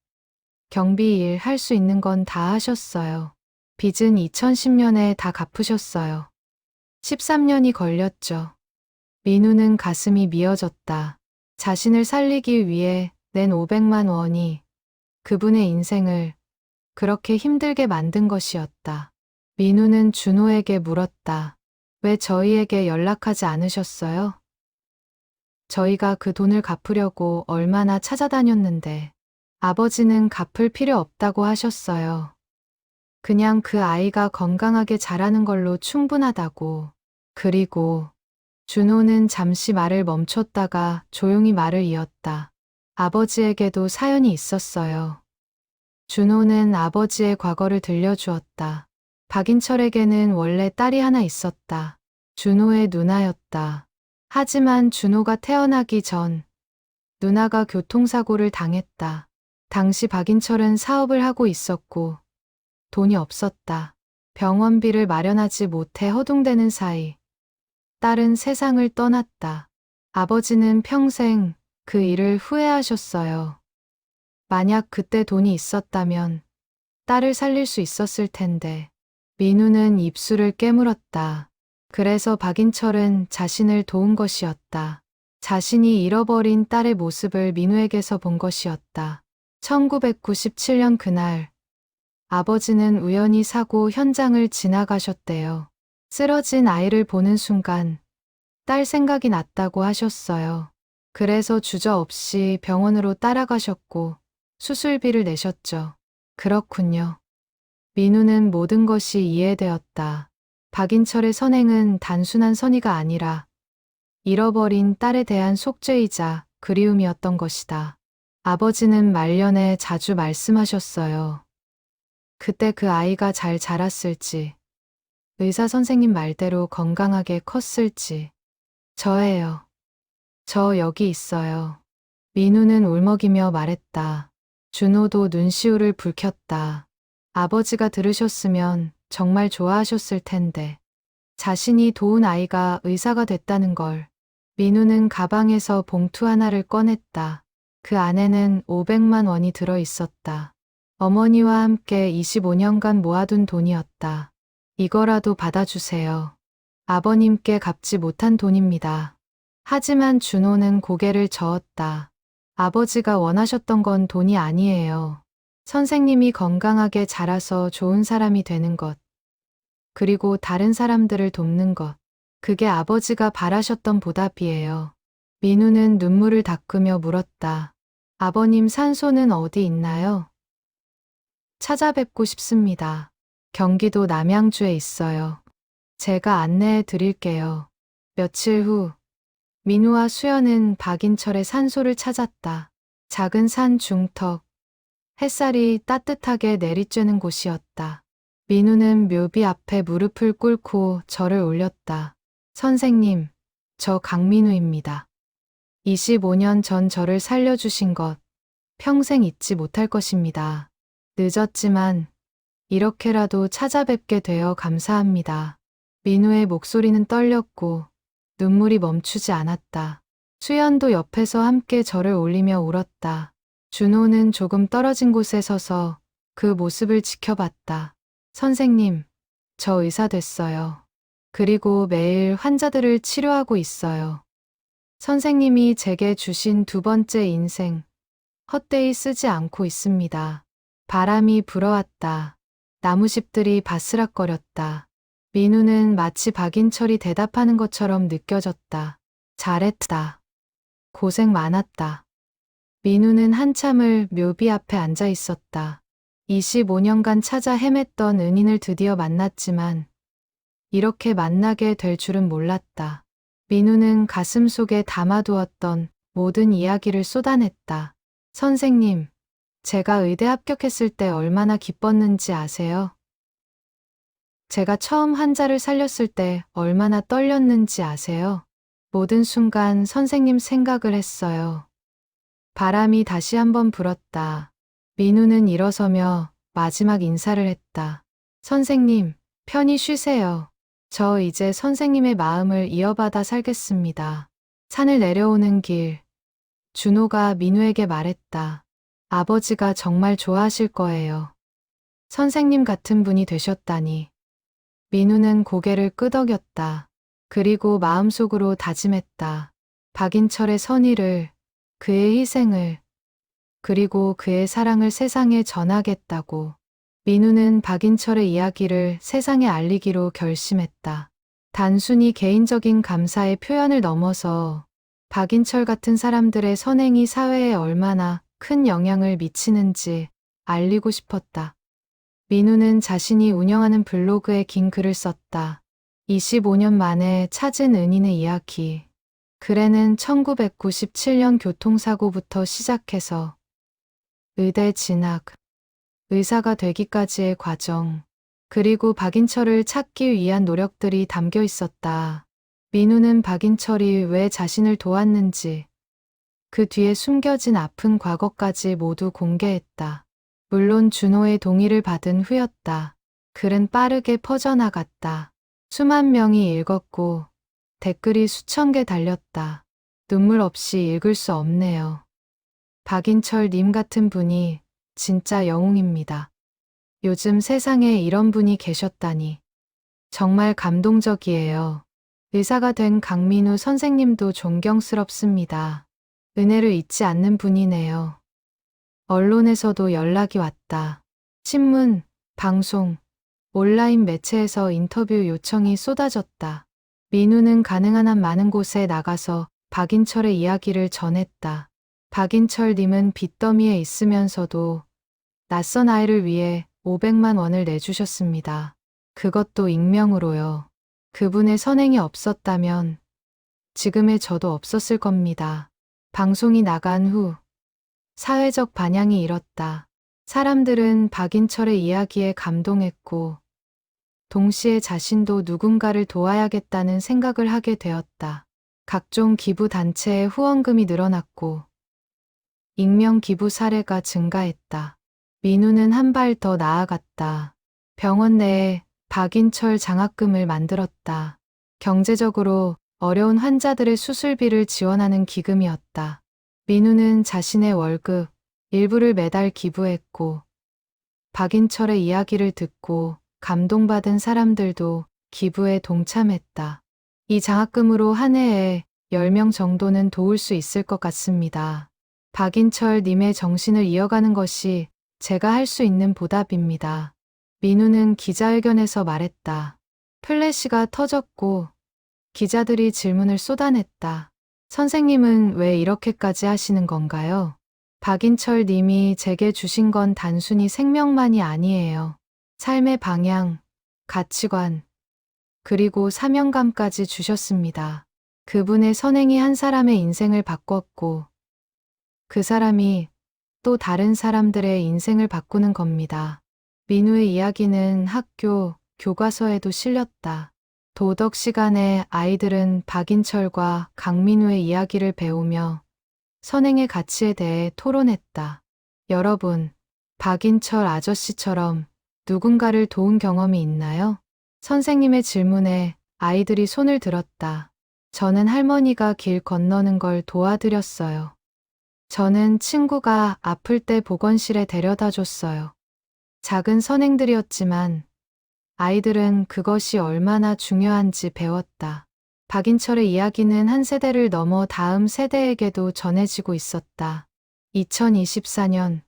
S1: 경비 일 할 수 있는 건 다 하셨어요. 빚은 2010년에 다 갚으셨어요. 13년이 걸렸죠. 민우는 가슴이 미어졌다. 자신을 살리기 위해 낸 500만 원이 그분의 인생을 그렇게 힘들게 만든 것이었다. 민우는 준호에게 물었다. 왜 저희에게 연락하지 않으셨어요? 저희가 그 돈을 갚으려고 얼마나 찾아다녔는데 아버지는 갚을 필요 없다고 하셨어요. 그냥 그 아이가 건강하게 자라는 걸로 충분하다고. 그리고 준호는 잠시 말을 멈췄다가 조용히 말을 이었다. 아버지에게도 사연이 있었어요. 준호는 아버지의 과거를 들려주었다. 박인철에게는 원래 딸이 하나 있었다. 준호의 누나였다. 하지만 준호가 태어나기 전 누나가 교통사고를 당했다. 당시 박인철은 사업을 하고 있었고 돈이 없었다. 병원비를 마련하지 못해 허둥대는 사이 딸은 세상을 떠났다. 아버지는 평생 그 일을 후회하셨어요. 만약 그때 돈이 있었다면 딸을 살릴 수 있었을 텐데. 민우는 입술을 깨물었다. 그래서 박인철은 자신을 도운 것이었다. 자신이 잃어버린 딸의 모습을 민우에게서 본 것이었다. 1997년 그날 아버지는 우연히 사고 현장을 지나가셨대요. 쓰러진 아이를 보는 순간 딸 생각이 났다고 하셨어요. 그래서 주저없이 병원으로 따라가셨고 수술비를 내셨죠. 그렇군요. 민우는 모든 것이 이해되었다. 박인철의 선행은 단순한 선의가 아니라 잃어버린 딸에 대한 속죄이자 그리움이었던 것이다. 아버지는 말년에 자주 말씀하셨어요. 그때 그 아이가 잘 자랐을지, 의사 선생님 말대로 건강하게 컸을지. 저예요. 저 여기 있어요. 민우는 울먹이며 말했다. 준호도 눈시울을 붉혔다. 아버지가 들으셨으면 정말 좋아하셨을 텐데. 자신이 도운 아이가 의사가 됐다는 걸. 민우는 가방에서 봉투 하나를 꺼냈다. 그 안에는 500만 원이 들어 있었다. 어머니와 함께 25년간 모아둔 돈이었다. 이거라도 받아주세요. 아버님께 갚지 못한 돈입니다. 하지만 준호는 고개를 저었다. 아버지가 원하셨던 건 돈이 아니에요. 선생님이 건강하게 자라서 좋은 사람이 되는 것. 그리고 다른 사람들을 돕는 것. 그게 아버지가 바라셨던 보답이에요. 민우는 눈물을 닦으며 물었다. 아버님 산소는 어디 있나요? 찾아뵙고 싶습니다. 경기도 남양주에 있어요. 제가 안내해 드릴게요. 며칠 후, 민우와 수연은 박인철의 산소를 찾았다. 작은 산 중턱, 햇살이 따뜻하게 내리쬐는 곳이었다. 민우는 묘비 앞에 무릎을 꿇고 절을 올렸다. 선생님, 저 강민우입니다. 25년 전 저를 살려주신 것, 평생 잊지 못할 것입니다. 늦었지만 이렇게라도 찾아뵙게 되어 감사합니다. 민우의 목소리는 떨렸고 눈물이 멈추지 않았다. 수연도 옆에서 함께 절을 올리며 울었다. 준호는 조금 떨어진 곳에 서서 그 모습을 지켜봤다. 선생님, 저 의사 됐어요. 그리고 매일 환자들을 치료하고 있어요. 선생님이 제게 주신 두 번째 인생, 헛되이 쓰지 않고 있습니다. 바람이 불어왔다. 나무집들이 바스락거렸다. 민우는 마치 박인철이 대답하는 것처럼 느껴졌다. 잘했다. 고생 많았다. 민우는 한참을 묘비 앞에 앉아 있었다. 25년간 찾아 헤맸던 은인을 드디어 만났지만 이렇게 만나게 될 줄은 몰랐다. 민우는 가슴 속에 담아두었던 모든 이야기를 쏟아냈다. 선생님, 제가 의대 합격했을 때 얼마나 기뻤는지 아세요? 제가 처음 환자를 살렸을 때 얼마나 떨렸는지 아세요? 모든 순간 선생님 생각을 했어요. 바람이 다시 한번 불었다. 민우는 일어서며 마지막 인사를 했다. 선생님, 편히 쉬세요. 저 이제 선생님의 마음을 이어받아 살겠습니다. 산을 내려오는 길, 준호가 민우에게 말했다. 아버지가 정말 좋아하실 거예요. 선생님 같은 분이 되셨다니. 민우는 고개를 끄덕였다. 그리고 마음속으로 다짐했다. 박인철의 선의를, 그의 희생을, 그리고 그의 사랑을 세상에 전하겠다고. 민우는 박인철의 이야기를 세상에 알리기로 결심했다. 단순히 개인적인 감사의 표현을 넘어서 박인철 같은 사람들의 선행이 사회에 얼마나 큰 영향을 미치는지 알리고 싶었다. 민우는 자신이 운영하는 블로그에 긴 글을 썼다. 25년 만에 찾은 은인의 이야기. 글에는 1997년 교통사고부터 시작해서 의대 진학, 의사가 되기까지의 과정, 그리고 박인철을 찾기 위한 노력들이 담겨 있었다. 민우는 박인철이 왜 자신을 도왔는지, 그 뒤에 숨겨진 아픈 과거까지 모두 공개했다. 물론 준호의 동의를 받은 후였다. 글은 빠르게 퍼져나갔다. 수만 명이 읽었고 댓글이 수천 개 달렸다. 눈물 없이 읽을 수 없네요. 박인철 님 같은 분이 진짜 영웅입니다. 요즘 세상에 이런 분이 계셨다니. 정말 감동적이에요. 의사가 된 강민우 선생님도 존경스럽습니다. 은혜를 잊지 않는 분이네요. 언론에서도 연락이 왔다. 신문, 방송, 온라인 매체에서 인터뷰 요청이 쏟아졌다. 민우는 가능한 한 많은 곳에 나가서 박인철의 이야기를 전했다. 박인철 님은 빚더미에 있으면서도 낯선 아이를 위해 500만 원을 내주셨습니다. 그것도 익명으로요. 그분의 선행이 없었다면 지금의 저도 없었을 겁니다. 방송이 나간 후 사회적 반향이 일었다. 사람들은 박인철의 이야기에 감동했고 동시에 자신도 누군가를 도와야겠다는 생각을 하게 되었다. 각종 기부 단체의 후원금이 늘어났고 익명 기부 사례가 증가했다. 민우는 한 발 더 나아갔다. 병원 내에 박인철 장학금을 만들었다. 경제적으로 어려운 환자들의 수술비를 지원하는 기금이었다. 민우는 자신의 월급 일부를 매달 기부했고 박인철의 이야기를 듣고 감동받은 사람들도 기부에 동참했다. 이 장학금으로 한 해에 10명 정도는 도울 수 있을 것 같습니다. 박인철 님의 정신을 이어가는 것이 제가 할 수 있는 보답입니다. 민우는 기자회견에서 말했다. 플래시가 터졌고 기자들이 질문을 쏟아냈다. 선생님은 왜 이렇게까지 하시는 건가요? 박인철 님이 제게 주신 건 단순히 생명만이 아니에요. 삶의 방향, 가치관, 그리고 사명감까지 주셨습니다. 그분의 선행이 한 사람의 인생을 바꿨고 그 사람이 또 다른 사람들의 인생을 바꾸는 겁니다. 민우의 이야기는 학교 교과서에도 실렸다. 도덕 시간에 아이들은 박인철과 강민우의 이야기를 배우며 선행의 가치에 대해 토론했다. 여러분, 박인철 아저씨처럼 누군가를 도운 경험이 있나요? 선생님의 질문에 아이들이 손을 들었다. 저는 할머니가 길 건너는 걸 도와드렸어요. 저는 친구가 아플 때 보건실에 데려다 줬어요. 작은 선행들이었지만 아이들은 그것이 얼마나 중요한지 배웠다. 박인철의 이야기는 한 세대를 넘어 다음 세대에게도 전해지고 있었다. 2024년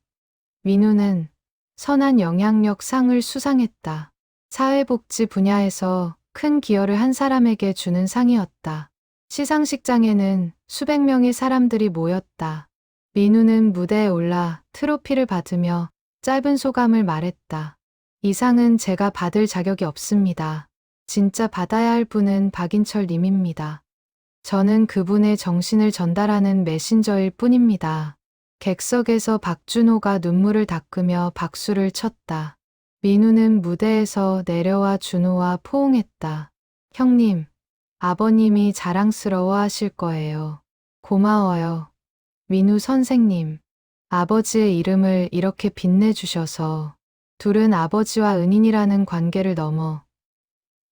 S1: 민우는 선한 영향력 상을 수상했다. 사회복지 분야에서 큰 기여를 한 사람에게 주는 상이었다. 시상식장에는 수백 명의 사람들이 모였다. 민우는 무대에 올라 트로피를 받으며 짧은 소감을 말했다. 이 상은 제가 받을 자격이 없습니다. 진짜 받아야 할 분은 박인철 님입니다. 저는 그분의 정신을 전달하는 메신저일 뿐입니다. 객석에서 박준호가 눈물을 닦으며 박수를 쳤다. 민우는 무대에서 내려와 준호와 포옹했다. 형님, 아버님이 자랑스러워 하실 거예요. 고마워요. 민우 선생님, 아버지의 이름을 이렇게 빛내주셔서 둘은 아버지와 은인이라는 관계를 넘어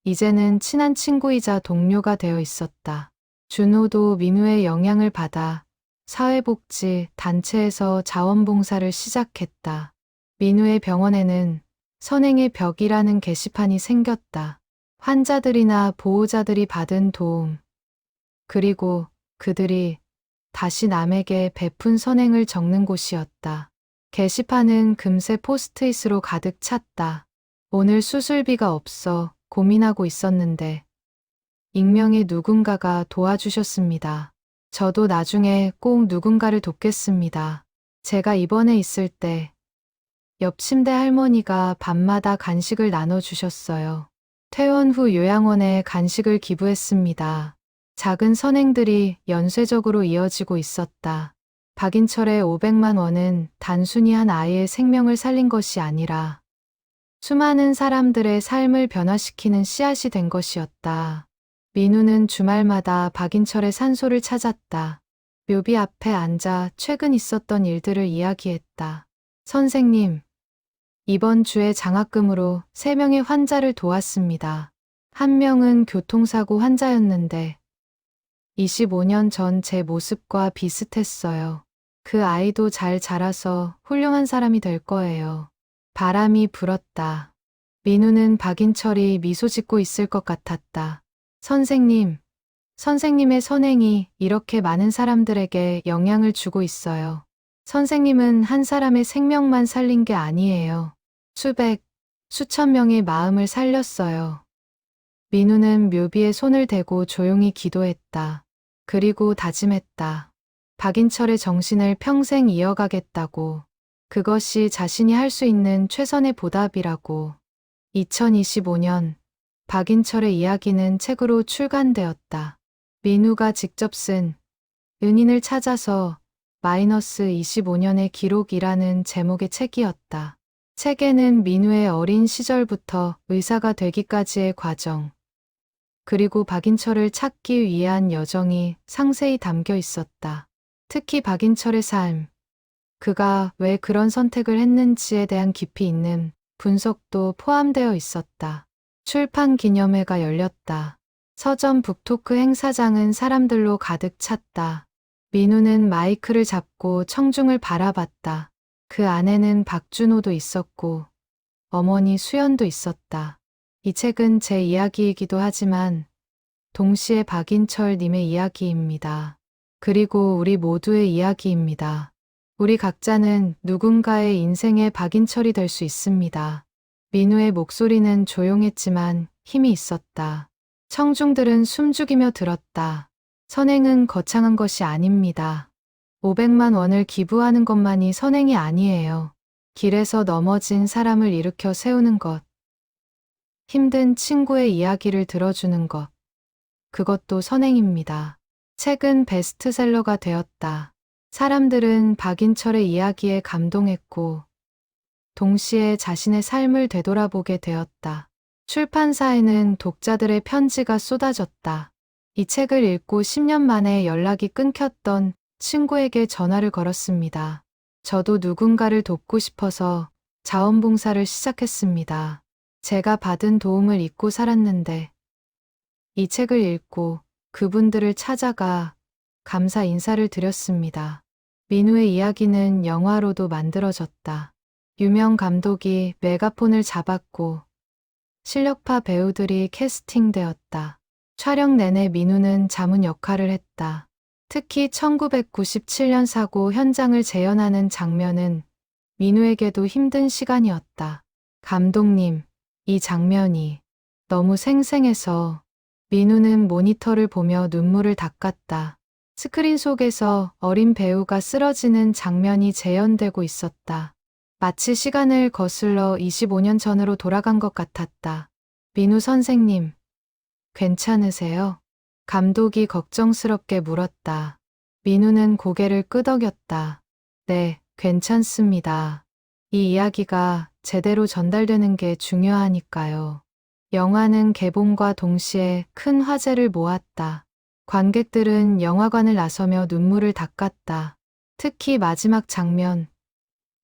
S1: 이제는 친한 친구이자 동료가 되어 있었다. 준호도 민우의 영향을 받아 사회복지 단체에서 자원봉사를 시작했다. 민우의 병원에는 선행의 벽이라는 게시판이 생겼다. 환자들이나 보호자들이 받은 도움, 그리고 그들이 다시 남에게 베푼 선행을 적는 곳이었다. 게시판은 금세 포스트잇으로 가득 찼다. 오늘 수술비가 없어 고민하고 있었는데 익명의 누군가가 도와주셨습니다. 저도 나중에 꼭 누군가를 돕겠습니다. 제가 입원해 있을 때 옆 침대 할머니가 밤마다 간식을 나눠주셨어요. 퇴원 후 요양원에 간식을 기부했습니다. 작은 선행들이 연쇄적으로 이어지고 있었다. 박인철의 500만 원은 단순히 한 아이의 생명을 살린 것이 아니라 수많은 사람들의 삶을 변화시키는 씨앗이 된 것이었다. 민우는 주말마다 박인철의 산소를 찾았다. 묘비 앞에 앉아 최근 있었던 일들을 이야기했다. 선생님, 이번 주에 장학금으로 3명의 환자를 도왔습니다. 한 명은 교통사고 환자였는데 25년 전 제 모습과 비슷했어요. 그 아이도 잘 자라서 훌륭한 사람이 될 거예요. 바람이 불었다. 민우는 박인철이 미소 짓고 있을 것 같았다. 선생님, 선생님의 선행이 이렇게 많은 사람들에게 영향을 주고 있어요. 선생님은 한 사람의 생명만 살린 게 아니에요. 수백, 수천 명의 마음을 살렸어요. 민우는 묘비에 손을 대고 조용히 기도했다. 그리고 다짐했다. 박인철의 정신을 평생 이어가겠다고. 그것이 자신이 할 수 있는 최선의 보답이라고. 2025년 박인철의 이야기는 책으로 출간되었다. 민우가 직접 쓴 은인을 찾아서 마이너스 25년의 기록이라는 제목의 책이었다. 책에는 민우의 어린 시절부터 의사가 되기까지의 과정, 그리고 박인철을 찾기 위한 여정이 상세히 담겨 있었다. 특히 박인철의 삶, 그가 왜 그런 선택을 했는지에 대한 깊이 있는 분석도 포함되어 있었다. 출판 기념회가 열렸다. 서점 북토크 행사장은 사람들로 가득 찼다. 민우는 마이크를 잡고 청중을 바라봤다. 그 안에는 박준호도 있었고 어머니 수연도 있었다. 이 책은 제 이야기이기도 하지만 동시에 박인철 님의 이야기입니다. 그리고 우리 모두의 이야기입니다. 우리 각자는 누군가의 인생의 박인철이 될 수 있습니다. 민우의 목소리는 조용했지만 힘이 있었다. 청중들은 숨죽이며 들었다. 선행은 거창한 것이 아닙니다. 500만 원을 기부하는 것만이 선행이 아니에요. 길에서 넘어진 사람을 일으켜 세우는 것, 힘든 친구의 이야기를 들어주는 것. 그것도 선행입니다. 책은 베스트셀러가 되었다. 사람들은 박인철의 이야기에 감동했고, 동시에 자신의 삶을 되돌아보게 되었다. 출판사에는 독자들의 편지가 쏟아졌다. 이 책을 읽고 10년 만에 연락이 끊겼던 친구에게 전화를 걸었습니다. 저도 누군가를 돕고 싶어서 자원봉사를 시작했습니다. 제가 받은 도움을 잊고 살았는데 이 책을 읽고 그분들을 찾아가 감사 인사를 드렸습니다. 민우의 이야기는 영화로도 만들어졌다. 유명 감독이 메가폰을 잡았고 실력파 배우들이 캐스팅되었다. 촬영 내내 민우는 자문 역할을 했다. 특히 1997년 사고 현장을 재현하는 장면은 민우에게도 힘든 시간이었다. 감독님, 이 장면이 너무 생생해서 민우는 모니터를 보며 눈물을 닦았다. 스크린 속에서 어린 배우가 쓰러지는 장면이 재현되고 있었다. 마치 시간을 거슬러 25년 전으로 돌아간 것 같았다. 민우 선생님, 괜찮으세요? 감독이 걱정스럽게 물었다. 민우는 고개를 끄덕였다. 네, 괜찮습니다. 이 이야기가 제대로 전달되는 게 중요하니까요. 영화는 개봉과 동시에 큰 화제를 모았다. 관객들은 영화관을 나서며 눈물을 닦았다. 특히 마지막 장면,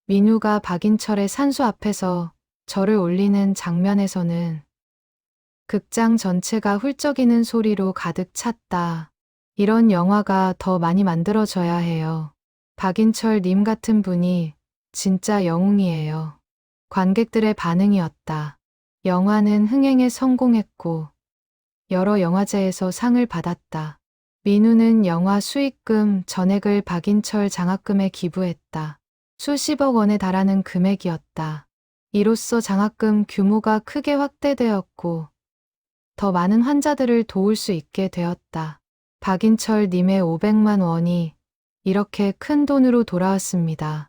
S1: 민우가 박인철의 산수 앞에서 절을 올리는 장면에서는 극장 전체가 훌쩍이는 소리로 가득 찼다. 이런 영화가 더 많이 만들어져야 해요. 박인철 님 같은 분이 진짜 영웅이에요. 관객들의 반응이었다. 영화는 흥행에 성공했고 여러 영화제에서 상을 받았다. 민우는 영화 수익금 전액을 박인철 장학금에 기부했다. 수십억 원에 달하는 금액이었다. 이로써 장학금 규모가 크게 확대되었고 더 많은 환자들을 도울 수 있게 되었다. 박인철 님의 500만 원이 이렇게 큰 돈으로 돌아왔습니다.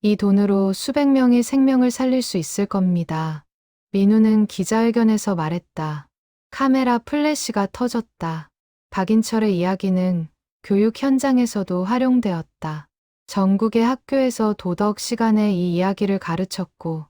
S1: 이 돈으로 수백 명의 생명을 살릴 수 있을 겁니다. 민우는 기자회견에서 말했다. 카메라 플래시가 터졌다. 박인철의 이야기는 교육 현장에서도 활용되었다. 전국의 학교에서 도덕 시간에 이 이야기를 가르쳤고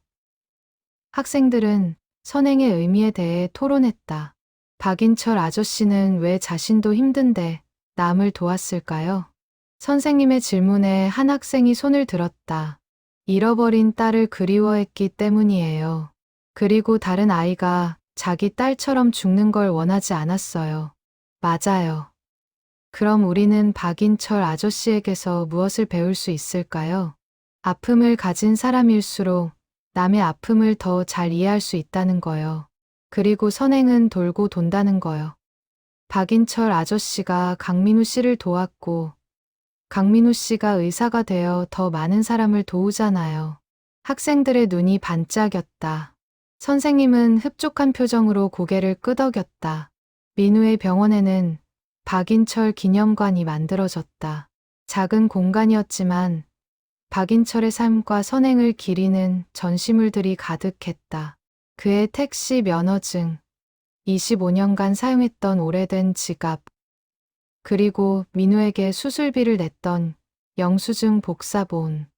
S1: 학생들은 선행의 의미에 대해 토론했다. 박인철 아저씨는 왜 자신도 힘든데 남을 도왔을까요? 선생님의 질문에 한 학생이 손을 들었다. 잃어버린 딸을 그리워했기 때문이에요. 그리고 다른 아이가 자기 딸처럼 죽는 걸 원하지 않았어요. 맞아요. 그럼 우리는 박인철 아저씨에게서 무엇을 배울 수 있을까요? 아픔을 가진 사람일수록 남의 아픔을 더 잘 이해할 수 있다는 거요. 그리고 선행은 돌고 돈다는 거요. 박인철 아저씨가 강민우 씨를 도왔고 강민우 씨가 의사가 되어 더 많은 사람을 도우잖아요. 학생들의 눈이 반짝였다. 선생님은 흡족한 표정으로 고개를 끄덕였다. 민우의 병원에는 박인철 기념관이 만들어졌다. 작은 공간이었지만 박인철의 삶과 선행을 기리는 전시물들이 가득했다. 그의 택시 면허증, 25년간 사용했던 오래된 지갑, 그리고 민우에게 수술비를 냈던 영수증 복사본.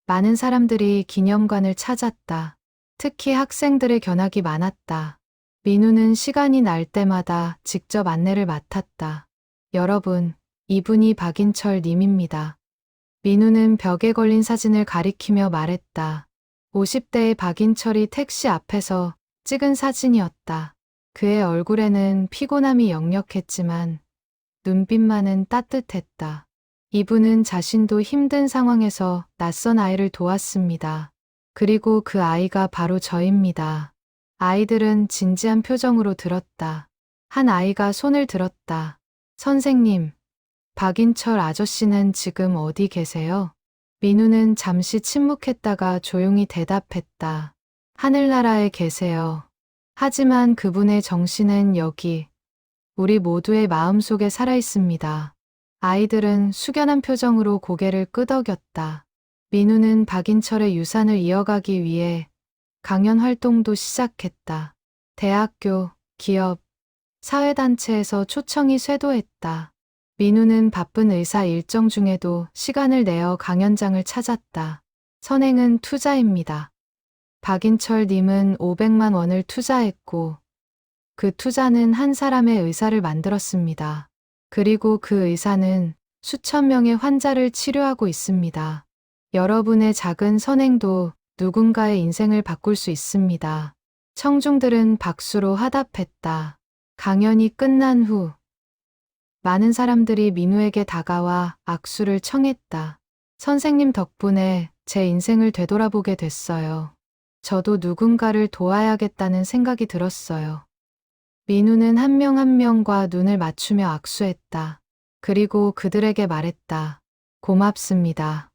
S1: 많은 사람들이 기념관을 찾았다. 특히 학생들의 견학이 많았다. 민우는 시간이 날 때마다 직접 안내를 맡았다. 여러분, 이분이 박인철 님입니다. 민우는 벽에 걸린 사진을 가리키며 말했다. 50대의 박인철이 택시 앞에서 찍은 사진이었다. 그의 얼굴에는 피곤함이 역력했지만 눈빛만은 따뜻했다. 이분은 자신도 힘든 상황에서 낯선 아이를 도왔습니다. 그리고 그 아이가 바로 저입니다. 아이들은 진지한 표정으로 들었다. 한 아이가 손을 들었다. 선생님, 박인철 아저씨는 지금 어디 계세요? 민우는 잠시 침묵했다가 조용히 대답했다. 하늘나라에 계세요. 하지만 그분의 정신은 여기, 우리 모두의 마음속에 살아있습니다. 아이들은 숙연한 표정으로 고개를 끄덕였다. 민우는 박인철의 유산을 이어가기 위해 강연 활동도 시작했다. 대학교, 기업, 사회단체에서 초청이 쇄도했다. 민우는 바쁜 의사 일정 중에도 시간을 내어 강연장을 찾았다. 선행은 투자입니다. 박인철 님은 500만 원을 투자했고 그 투자는 한 사람의 의사를 만들었습니다. 그리고 그 의사는 수천 명의 환자를 치료하고 있습니다. 여러분의 작은 선행도 누군가의 인생을 바꿀 수 있습니다. 청중들은 박수로 화답했다. 강연이 끝난 후 많은 사람들이 민우에게 다가와 악수를 청했다. 선생님 덕분에 제 인생을 되돌아보게 됐어요. 저도 누군가를 도와야겠다는 생각이 들었어요. 민우는 한 명 한 명과 눈을 맞추며 악수했다. 그리고 그들에게 말했다. 고맙습니다.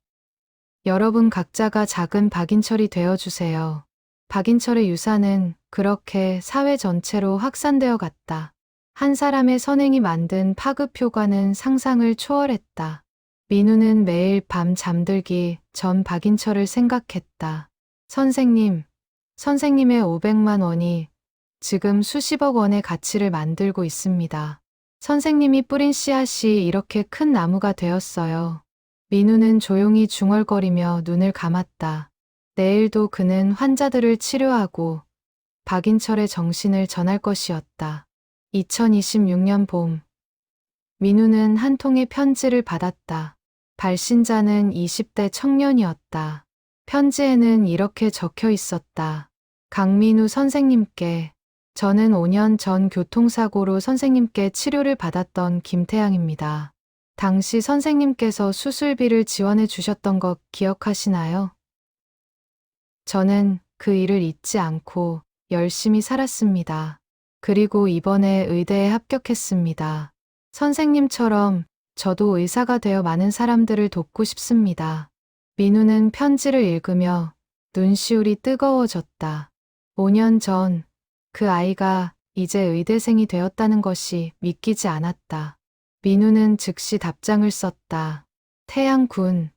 S1: 여러분 각자가 작은 박인철이 되어주세요. 박인철의 유산은 그렇게 사회 전체로 확산되어 갔다. 한 사람의 선행이 만든 파급 효과는 상상을 초월했다. 민우는 매일 밤 잠들기 전 박인철을 생각했다. 선생님의 500만 원이 지금 수십억 원의 가치를 만들고 있습니다. 선생님이 뿌린 씨앗이 이렇게 큰 나무가 되었어요. 민우는 조용히 중얼거리며 눈을 감았다. 내일도 그는 환자들을 치료하고 박인철의 정신을 전할 것이었다. 2026년 봄, 민우는 한 통의 편지를 받았다. 발신자는 20대 청년이었다. 편지에는 이렇게 적혀 있었다. 강민우 선생님께, 저는 5년 전 교통사고로 선생님께 치료를 받았던 김태양입니다. 당시 선생님께서 수술비를 지원해 주셨던 것 기억하시나요? 저는 그 일을 잊지 않고 열심히 살았습니다. 그리고 이번에 의대에 합격했습니다. 선생님처럼 저도 의사가 되어 많은 사람들을 돕고 싶습니다. 민우는 편지를 읽으며 눈시울이 뜨거워졌다. 5년 전 그 아이가 이제 의대생이 되었다는 것이 믿기지 않았다. 민우는 즉시 답장을 썼다. 태양 군,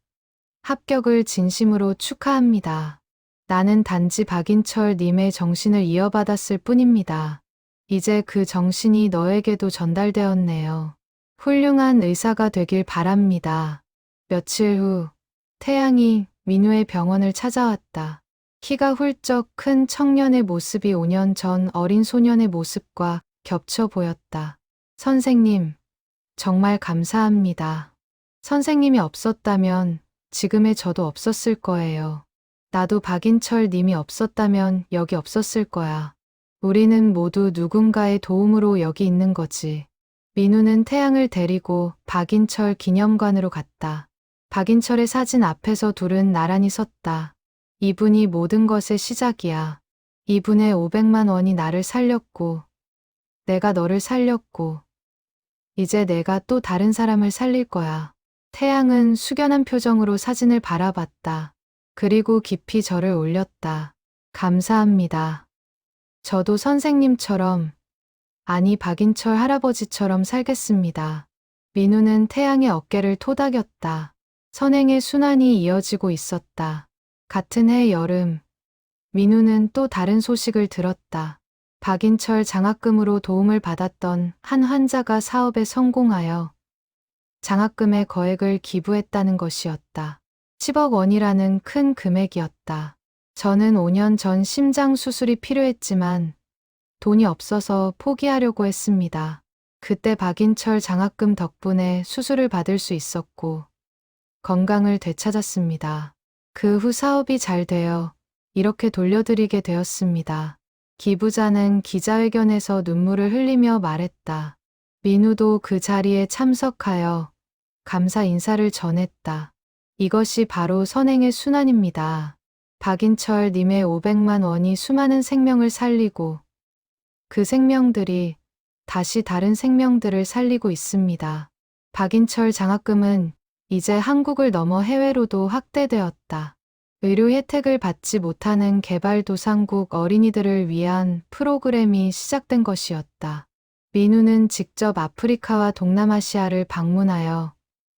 S1: 합격을 진심으로 축하합니다. 나는 단지 박인철 님의 정신을 이어받았을 뿐입니다. 이제 그 정신이 너에게도 전달되었네요. 훌륭한 의사가 되길 바랍니다. 며칠 후 태양이 민우의 병원을 찾아왔다. 키가 훌쩍 큰 청년의 모습이 5년 전 어린 소년의 모습과 겹쳐 보였다. 선생님, 정말 감사합니다. 선생님이 없었다면 지금의 저도 없었을 거예요. 나도 박인철 님이 없었다면 여기 없었을 거야. 우리는 모두 누군가의 도움으로 여기 있는 거지. 민우는 태양을 데리고 박인철 기념관으로 갔다. 박인철의 사진 앞에서 둘은 나란히 섰다. 이분이 모든 것의 시작이야. 이분의 500만 원이 나를 살렸고, 내가 너를 살렸고, 이제 내가 또 다른 사람을 살릴 거야. 태양은 숙연한 표정으로 사진을 바라봤다. 그리고 깊이 절을 올렸다. 감사합니다. 저도 선생님처럼, 아니 박인철 할아버지처럼 살겠습니다. 민우는 태양의 어깨를 토닥였다. 선행의 순환이 이어지고 있었다. 같은 해 여름, 민우는 또 다른 소식을 들었다. 박인철 장학금으로 도움을 받았던 한 환자가 사업에 성공하여 장학금의 거액을 기부했다는 것이었다. 10억 원이라는 큰 금액이었다. 저는 5년 전 심장 수술이 필요했지만 돈이 없어서 포기하려고 했습니다. 그때 박인철 장학금 덕분에 수술을 받을 수 있었고 건강을 되찾았습니다. 그 후 사업이 잘 되어 이렇게 돌려드리게 되었습니다. 기부자는 기자회견에서 눈물을 흘리며 말했다. 민우도 그 자리에 참석하여 감사 인사를 전했다. 이것이 바로 선행의 순환입니다. 박인철 님의 500만 원이 수많은 생명을 살리고 그 생명들이 다시 다른 생명들을 살리고 있습니다. 박인철 장학금은 이제 한국을 넘어 해외로도 확대되었다. 의료 혜택을 받지 못하는 개발도상국 어린이들을 위한 프로그램이 시작된 것이었다. 민우는 직접 아프리카와 동남아시아를 방문하여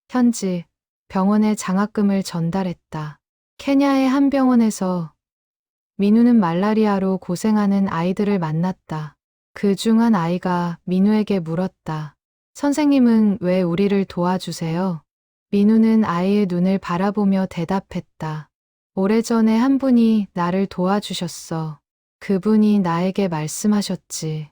S1: 현지 병원에 장학금을 전달했다. 케냐의 한 병원에서 민우는 말라리아로 고생하는 아이들을 만났다. 그 중 한 아이가 민우에게 물었다. 선생님은 왜 우리를 도와주세요? 민우는 아이의 눈을 바라보며 대답했다. 오래전에 한 분이 나를 도와주셨어. 그분이 나에게 말씀하셨지.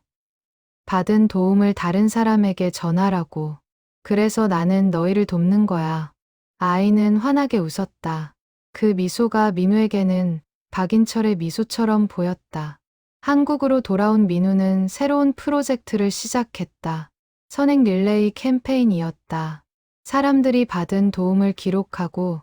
S1: 받은 도움을 다른 사람에게 전하라고. 그래서 나는 너희를 돕는 거야. 아이는 환하게 웃었다. 그 미소가 민우에게는 박인철의 미소처럼 보였다. 한국으로 돌아온 민우는 새로운 프로젝트를 시작했다. 선행 릴레이 캠페인이었다. 사람들이 받은 도움을 기록하고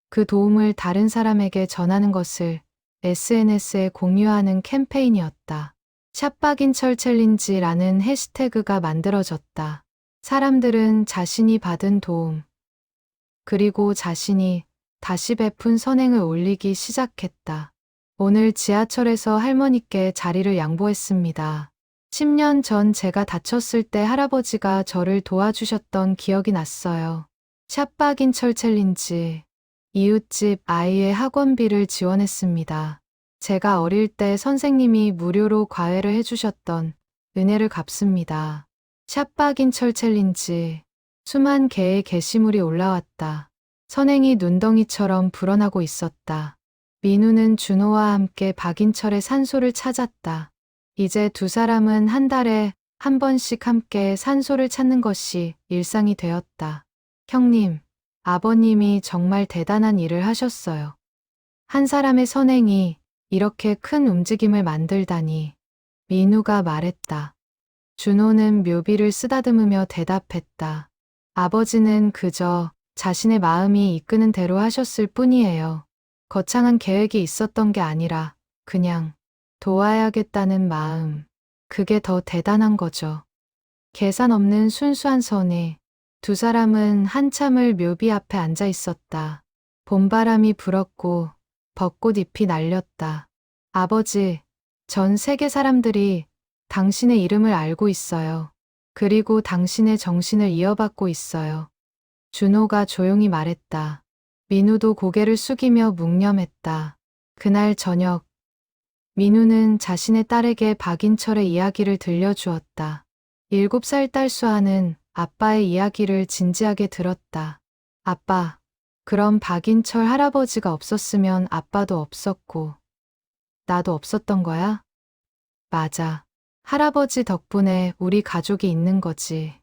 S1: 그 도움을 다른 사람에게 전하는 것을 SNS에 공유하는 캠페인이었다. 샵박인철 챌린지라는 해시태그가 만들어졌다. 사람들은 자신이 받은 도움, 그리고 자신이 다시 베푼 선행을 올리기 시작했다. 오늘 지하철에서 할머니께 자리를 양보했습니다. 10년 전 제가 다쳤을 때 할아버지가 저를 도와주셨던 기억이 났어요. 샵박인철 챌린지. 이웃집 아이의 학원비를 지원했습니다. 제가 어릴 때 선생님이 무료로 과외를 해주셨던 은혜를 갚습니다. 샵박인철 챌린지. 수만 개의 게시물이 올라왔다. 선행이 눈덩이처럼 불어나고 있었다. 민우는 준호와 함께 박인철의 산소를 찾았다. 이제 두 사람은 한 달에 한 번씩 함께 산소를 찾는 것이 일상이 되었다. 형님, 아버님이 정말 대단한 일을 하셨어요. 한 사람의 선행이 이렇게 큰 움직임을 만들다니. 민우가 말했다. 준호는 묘비를 쓰다듬으며 대답했다. 아버지는 그저 자신의 마음이 이끄는 대로 하셨을 뿐이에요. 거창한 계획이 있었던 게 아니라 그냥 도와야겠다는 마음. 그게 더 대단한 거죠. 계산 없는 순수한 선의. 두 사람은 한참을 묘비 앞에 앉아 있었다. 봄바람이 불었고 벚꽃잎이 날렸다. 아버지, 전 세계 사람들이 당신의 이름을 알고 있어요. 그리고 당신의 정신을 이어받고 있어요. 준호가 조용히 말했다. 민우도 고개를 숙이며 묵념했다. 그날 저녁, 민우는 자신의 딸에게 박인철의 이야기를 들려주었다. 7살 딸 수아는 아빠의 이야기를 진지하게 들었다. 아빠, 그럼 박인철 할아버지가 없었으면 아빠도 없었고, 나도 없었던 거야? 맞아. 할아버지 덕분에 우리 가족이 있는 거지.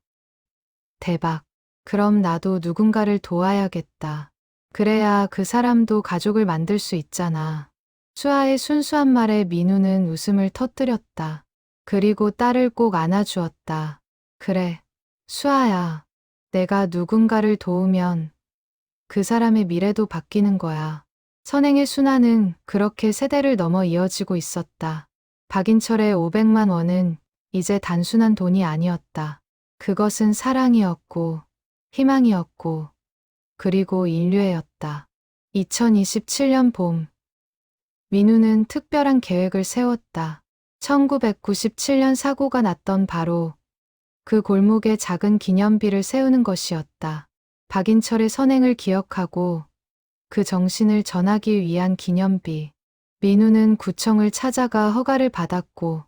S1: 대박. 그럼 나도 누군가를 도와야겠다. 그래야 그 사람도 가족을 만들 수 있잖아. 수아의 순수한 말에 민우는 웃음을 터뜨렸다. 그리고 딸을 꼭 안아주었다. 그래, 수아야. 내가 누군가를 도우면 그 사람의 미래도 바뀌는 거야. 선행의 순환은 그렇게 세대를 넘어 이어지고 있었다. 박인철의 500만 원은 이제 단순한 돈이 아니었다. 그것은 사랑이었고, 희망이었고, 그리고 인류애였다. 2027년 봄. 민우는 특별한 계획을 세웠다. 1997년 사고가 났던 바로 그 골목에 작은 기념비를 세우는 것이었다. 박인철의 선행을 기억하고 그 정신을 전하기 위한 기념비. 민우는 구청을 찾아가 허가를 받았고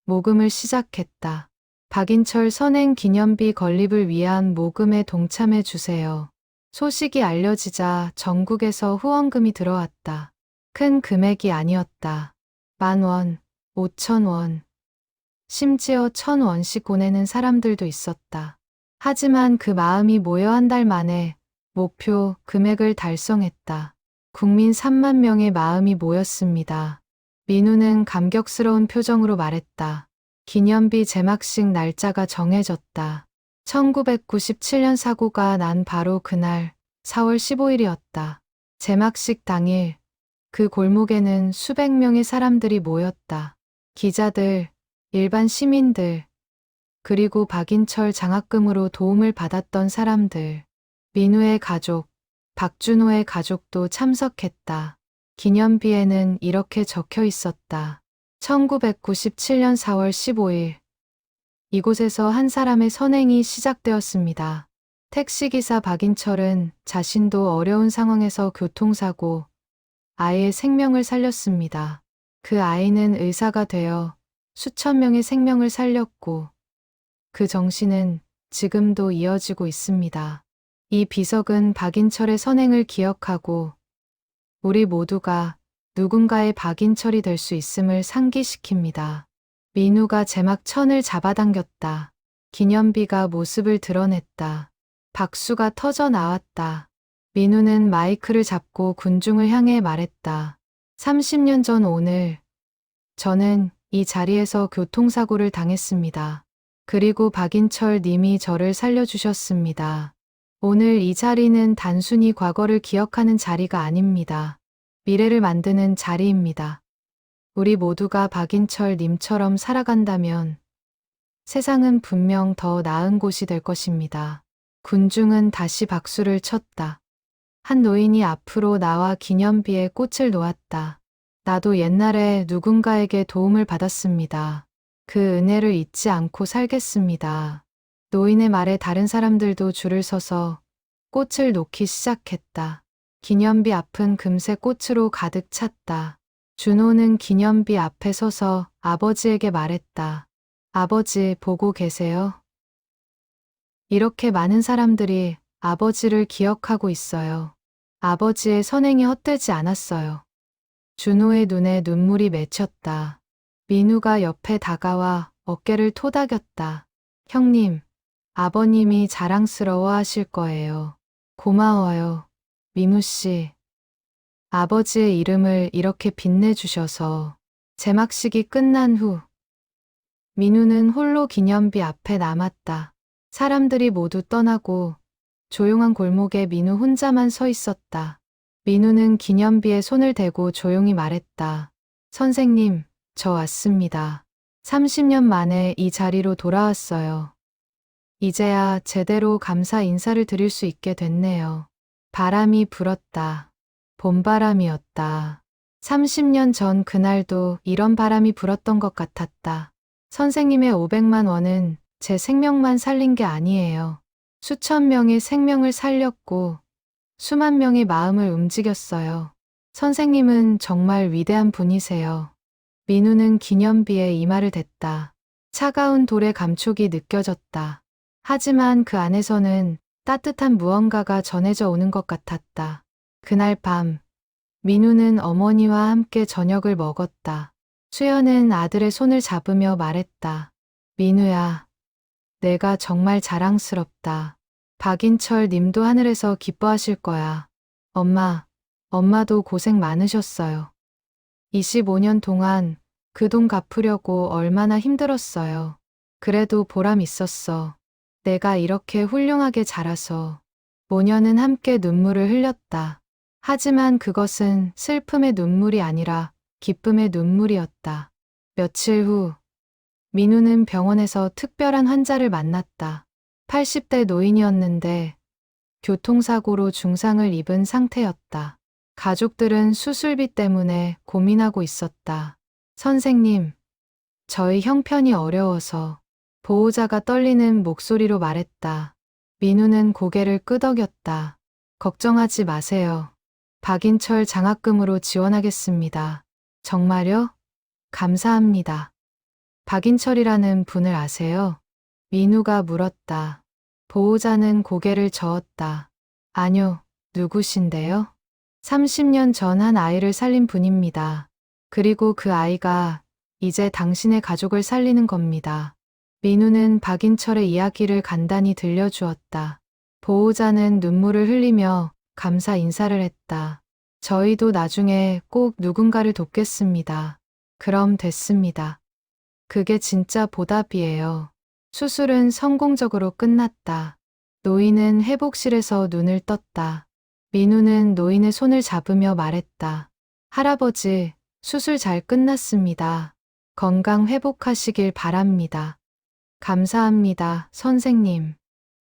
S1: 모금을 시작했다. 박인철 선행 기념비 건립을 위한 모금에 동참해 주세요. 소식이 알려지자 전국에서 후원금이 들어왔다. 큰 금액이 아니었다. 10,000원, 5,000원, 심지어 1,000원씩 보내는 사람들도 있었다. 하지만 그 마음이 모여 한 달 만에 목표 금액을 달성했다. 국민 3만 명의 마음이 모였습니다. 민우는 감격스러운 표정으로 말했다. 기념비 제막식 날짜가 정해졌다. 1997년 사고가 난 바로 그날 4월 15일이었다. 제막식 당일 그 골목에는 수백 명의 사람들이 모였다. 기자들, 일반 시민들, 그리고 박인철 장학금으로 도움을 받았던 사람들, 민우의 가족, 박준호의 가족도 참석했다. 기념비에는 이렇게 적혀 있었다. 1997년 4월 15일. 이곳에서 한 사람의 선행이 시작되었습니다. 택시기사 박인철은 자신도 어려운 상황에서 교통사고, 아이의 생명을 살렸습니다. 그 아이는 의사가 되어 수천 명의 생명을 살렸고 그 정신은 지금도 이어지고 있습니다. 이 비석은 박인철의 선행을 기억하고 우리 모두가 누군가의 박인철이 될 수 있음을 상기시킵니다. 민우가 제막 천을 잡아당겼다. 기념비가 모습을 드러냈다. 박수가 터져 나왔다. 민우는 마이크를 잡고 군중을 향해 말했다. 30년 전 오늘 저는 이 자리에서 교통사고를 당했습니다. 그리고 박인철 님이 저를 살려주셨습니다. 오늘 이 자리는 단순히 과거를 기억하는 자리가 아닙니다. 미래를 만드는 자리입니다. 우리 모두가 박인철 님처럼 살아간다면 세상은 분명 더 나은 곳이 될 것입니다. 군중은 다시 박수를 쳤다. 한 노인이 앞으로 나와 기념비에 꽃을 놓았다. 나도 옛날에 누군가에게 도움을 받았습니다. 그 은혜를 잊지 않고 살겠습니다. 노인의 말에 다른 사람들도 줄을 서서 꽃을 놓기 시작했다. 기념비 앞은 금세 꽃으로 가득 찼다. 준호는 기념비 앞에 서서 아버지에게 말했다. 아버지 보고 계세요? 이렇게 많은 사람들이 아버지를 기억하고 있어요. 아버지의 선행이 헛되지 않았어요. 준호의 눈에 눈물이 맺혔다. 민우가 옆에 다가와 어깨를 토닥였다. 형님, 아버님이 자랑스러워 하실 거예요. 고마워요, 민우 씨. 아버지의 이름을 이렇게 빛내주셔서. 제막식이 끝난 후 민우는 홀로 기념비 앞에 남았다. 사람들이 모두 떠나고 조용한 골목에 민우 혼자만 서 있었다. 민우는 기념비에 손을 대고 조용히 말했다. 선생님, 저 왔습니다. 30년 만에 이 자리로 돌아왔어요. 이제야 제대로 감사 인사를 드릴 수 있게 됐네요. 바람이 불었다. 봄바람이었다. 30년 전 그날도 이런 바람이 불었던 것 같았다. 선생님의 500만 원은 제 생명만 살린 게 아니에요. 수천 명의 생명을 살렸고 수만 명의 마음을 움직였어요. 선생님은 정말 위대한 분이세요. 민우는 기념비에 이마를 댔다. 차가운 돌의 감촉이 느껴졌다. 하지만 그 안에서는 따뜻한 무언가가 전해져 오는 것 같았다. 그날 밤, 민우는 어머니와 함께 저녁을 먹었다. 수연은 아들의 손을 잡으며 말했다. 민우야, 내가 정말 자랑스럽다. 박인철 님도 하늘에서 기뻐하실 거야. 엄마도 고생 많으셨어요. 25년 동안 그 돈 갚으려고 얼마나 힘들었어요. 그래도 보람 있었어. 내가 이렇게 훌륭하게 자라서. 모녀는 함께 눈물을 흘렸다. 하지만 그것은 슬픔의 눈물이 아니라 기쁨의 눈물이었다. 며칠 후, 민우는 병원에서 특별한 환자를 만났다. 80대 노인이었는데 교통사고로 중상을 입은 상태였다. 가족들은 수술비 때문에 고민하고 있었다. 선생님, 저희 형편이 어려워서. 보호자가 떨리는 목소리로 말했다. 민우는 고개를 끄덕였다. 걱정하지 마세요. 박인철 장학금으로 지원하겠습니다. 정말요? 감사합니다. 박인철이라는 분을 아세요? 민우가 물었다. 보호자는 고개를 저었다. 아뇨, 누구신데요? 30년 전 한 아이를 살린 분입니다. 그리고 그 아이가 이제 당신의 가족을 살리는 겁니다. 민우는 박인철의 이야기를 간단히 들려주었다. 보호자는 눈물을 흘리며 감사 인사를 했다. 저희도 나중에 꼭 누군가를 돕겠습니다. 그럼 됐습니다. 그게 진짜 보답이에요. 수술은 성공적으로 끝났다. 노인은 회복실에서 눈을 떴다. 민우는 노인의 손을 잡으며 말했다. 할아버지, 수술 잘 끝났습니다. 건강 회복하시길 바랍니다. 감사합니다, 선생님.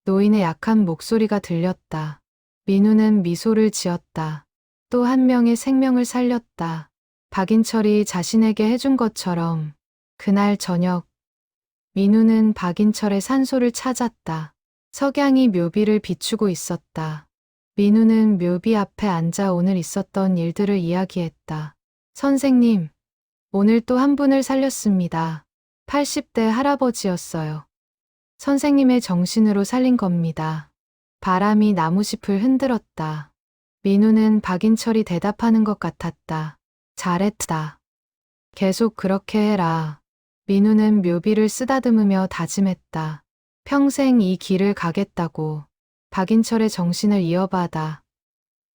S1: 노인의 약한 목소리가 들렸다. 민우는 미소를 지었다. 또 한 명의 생명을 살렸다. 박인철이 자신에게 해준 것처럼. 그날 저녁, 민우는 박인철의 산소를 찾았다. 석양이 묘비를 비추고 있었다. 민우는 묘비 앞에 앉아 오늘 있었던 일들을 이야기했다. 선생님, 오늘 또 한 분을 살렸습니다. 80대 할아버지였어요. 선생님의 정신으로 살린 겁니다. 바람이 나무숲을 흔들었다. 민우는 박인철이 대답하는 것 같았다. 잘했다. 계속 그렇게 해라. 민우는 묘비를 쓰다듬으며 다짐했다. 평생 이 길을 가겠다고. 박인철의 정신을 이어받아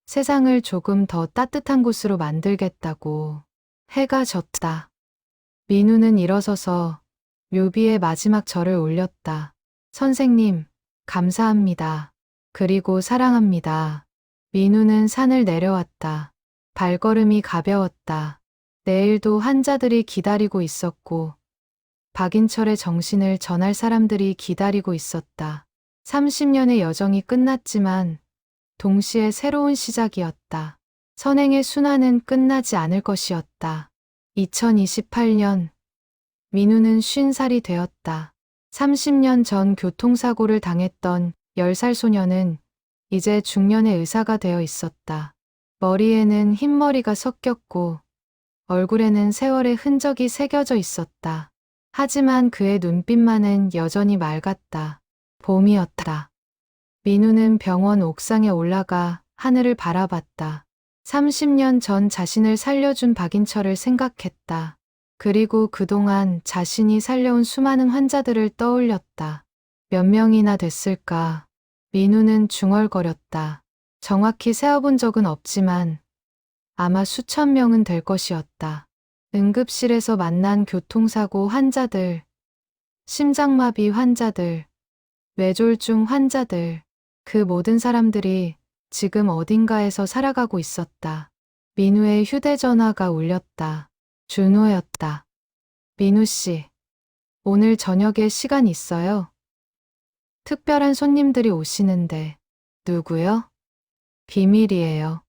S1: 세상을 조금 더 따뜻한 곳으로 만들겠다고. 해가 졌다. 민우는 일어서서 묘비의 마지막 절을 올렸다. 선생님, 감사합니다. 그리고 사랑합니다. 민우는 산을 내려왔다. 발걸음이 가벼웠다. 내일도 환자들이 기다리고 있었고, 박인철의 정신을 전할 사람들이 기다리고 있었다. 30년의 여정이 끝났지만, 동시에 새로운 시작이었다. 선행의 순환은 끝나지 않을 것이었다. 2028년, 민우는 50살이 되었다. 30년 전 교통사고를 당했던 10살 소녀는 이제 중년의 의사가 되어 있었다. 머리에는 흰머리가 섞였고 얼굴에는 세월의 흔적이 새겨져 있었다. 하지만 그의 눈빛만은 여전히 맑았다. 봄이었다. 민우는 병원 옥상에 올라가 하늘을 바라봤다. 30년 전 자신을 살려준 박인철을 생각했다. 그리고 그동안 자신이 살려온 수많은 환자들을 떠올렸다. 몇 명이나 됐을까? 민우는 중얼거렸다. 정확히 세어본 적은 없지만 아마 수천 명은 될 것이었다. 응급실에서 만난 교통사고 환자들, 심장마비 환자들, 뇌졸중 환자들, 그 모든 사람들이 지금 어딘가에서 살아가고 있었다. 민우의 휴대전화가 울렸다. 준호였다. 민우 씨, 오늘 저녁에 시간 있어요? 특별한 손님들이 오시는데. 누구요? 비밀이에요.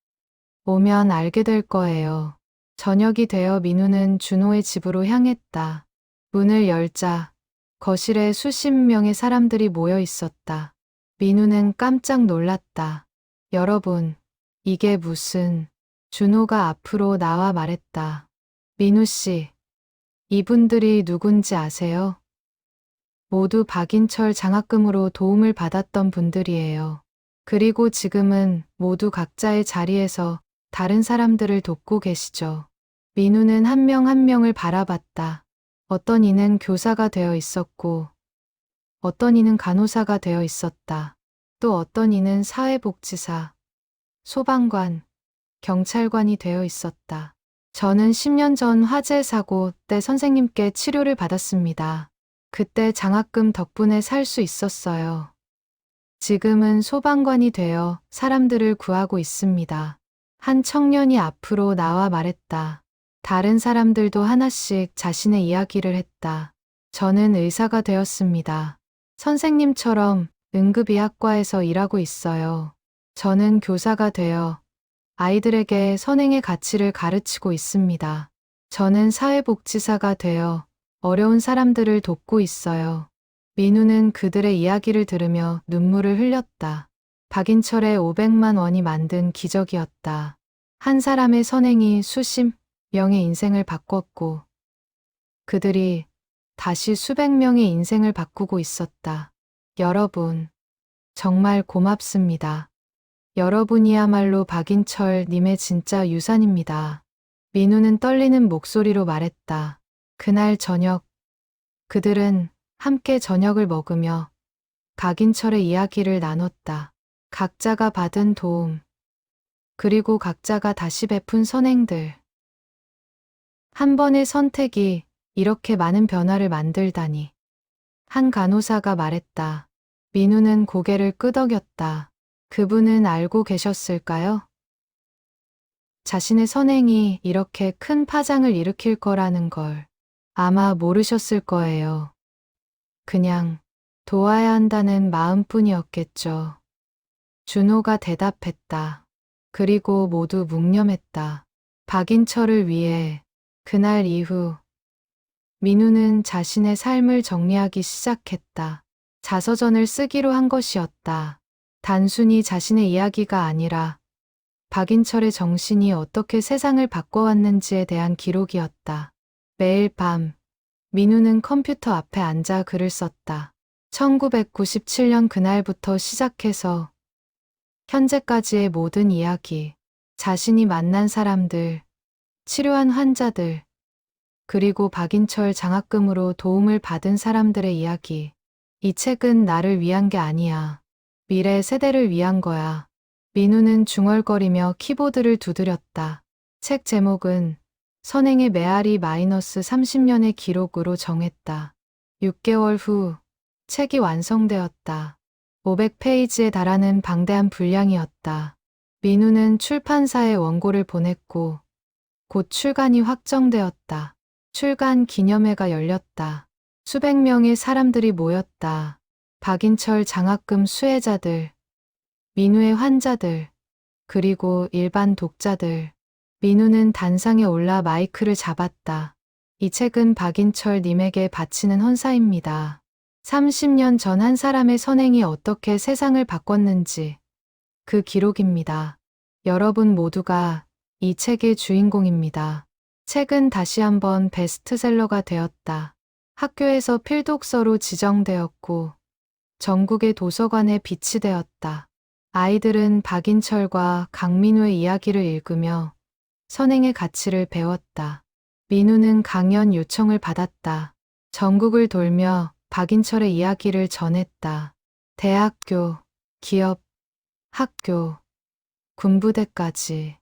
S1: 오면 알게 될 거예요. 저녁이 되어 민우는 준호의 집으로 향했다. 문을 열자 거실에 수십 명의 사람들이 모여 있었다. 민우는 깜짝 놀랐다. 여러분, 이게 무슨... 준호가 앞으로 나와 말했다. 민우 씨, 이분들이 누군지 아세요? 모두 박인철 장학금으로 도움을 받았던 분들이에요. 그리고 지금은 모두 각자의 자리에서 다른 사람들을 돕고 계시죠. 민우는 한 명 한 명을 바라봤다. 어떤 이는 교사가 되어 있었고, 어떤 이는 간호사가 되어 있었다. 또 어떤 이는 사회복지사, 소방관, 경찰관이 되어 있었다. 저는 10년 전 화재 사고 때 선생님께 치료를 받았습니다. 그때 장학금 덕분에 살 수 있었어요. 지금은 소방관이 되어 사람들을 구하고 있습니다. 한 청년이 앞으로 나와 말했다. 다른 사람들도 하나씩 자신의 이야기를 했다. 저는 의사가 되었습니다. 선생님처럼 응급의학과에서 일하고 있어요. 저는 교사가 되어 아이들에게 선행의 가치를 가르치고 있습니다. 저는 사회복지사가 되어 어려운 사람들을 돕고 있어요. 민우는 그들의 이야기를 들으며 눈물을 흘렸다. 박인철의 500만 원이 만든 기적이었다. 한 사람의 선행이 수십 명의 인생을 바꿨고 그들이 다시 수백 명의 인생을 바꾸고 있었다. 여러분, 정말 고맙습니다. 여러분이야말로 박인철 님의 진짜 유산입니다. 민우는 떨리는 목소리로 말했다. 그날 저녁, 그들은 함께 저녁을 먹으며 박인철의 이야기를 나눴다. 각자가 받은 도움, 그리고 각자가 다시 베푼 선행들. 한 번의 선택이 이렇게 많은 변화를 만들다니. 한 간호사가 말했다. 민우는 고개를 끄덕였다. 그분은 알고 계셨을까요? 자신의 선행이 이렇게 큰 파장을 일으킬 거라는 걸 아마 모르셨을 거예요. 그냥 도와야 한다는 마음뿐이었겠죠. 준호가 대답했다. 그리고 모두 묵념했다. 박인철을 위해 그날 이후 민우는 자신의 삶을 정리하기 시작했다. 자서전을 쓰기로 한 것이었다. 단순히 자신의 이야기가 아니라 박인철의 정신이 어떻게 세상을 바꿔왔는지에 대한 기록이었다. 매일 밤 민우는 컴퓨터 앞에 앉아 글을 썼다. 1997년 그날부터 시작해서 현재까지의 모든 이야기, 자신이 만난 사람들, 치료한 환자들, 그리고 박인철 장학금으로 도움을 받은 사람들의 이야기. 이 책은 나를 위한 게 아니야. 미래 세대를 위한 거야. 민우는 중얼거리며 키보드를 두드렸다. 책 제목은 선행의 메아리 마이너스 30년의 기록으로 정했다. 6개월 후 책이 완성되었다. 500페이지에 달하는 방대한 분량이었다. 민우는 출판사에 원고를 보냈고 곧 출간이 확정되었다. 출간 기념회가 열렸다. 수백 명의 사람들이 모였다. 박인철 장학금 수혜자들, 민우의 환자들, 그리고 일반 독자들. 민우는 단상에 올라 마이크를 잡았다. 이 책은 박인철 님에게 바치는 헌사입니다. 30년 전 한 사람의 선행이 어떻게 세상을 바꿨는지 그 기록입니다. 여러분 모두가 이 책의 주인공입니다. 책은 다시 한번 베스트셀러가 되었다. 학교에서 필독서로 지정되었고 전국의 도서관에 비치되었다. 아이들은 박인철과 강민우의 이야기를 읽으며 선행의 가치를 배웠다. 민우는 강연 요청을 받았다. 전국을 돌며 박인철의 이야기를 전했다. 대학교, 기업, 학교, 군부대까지.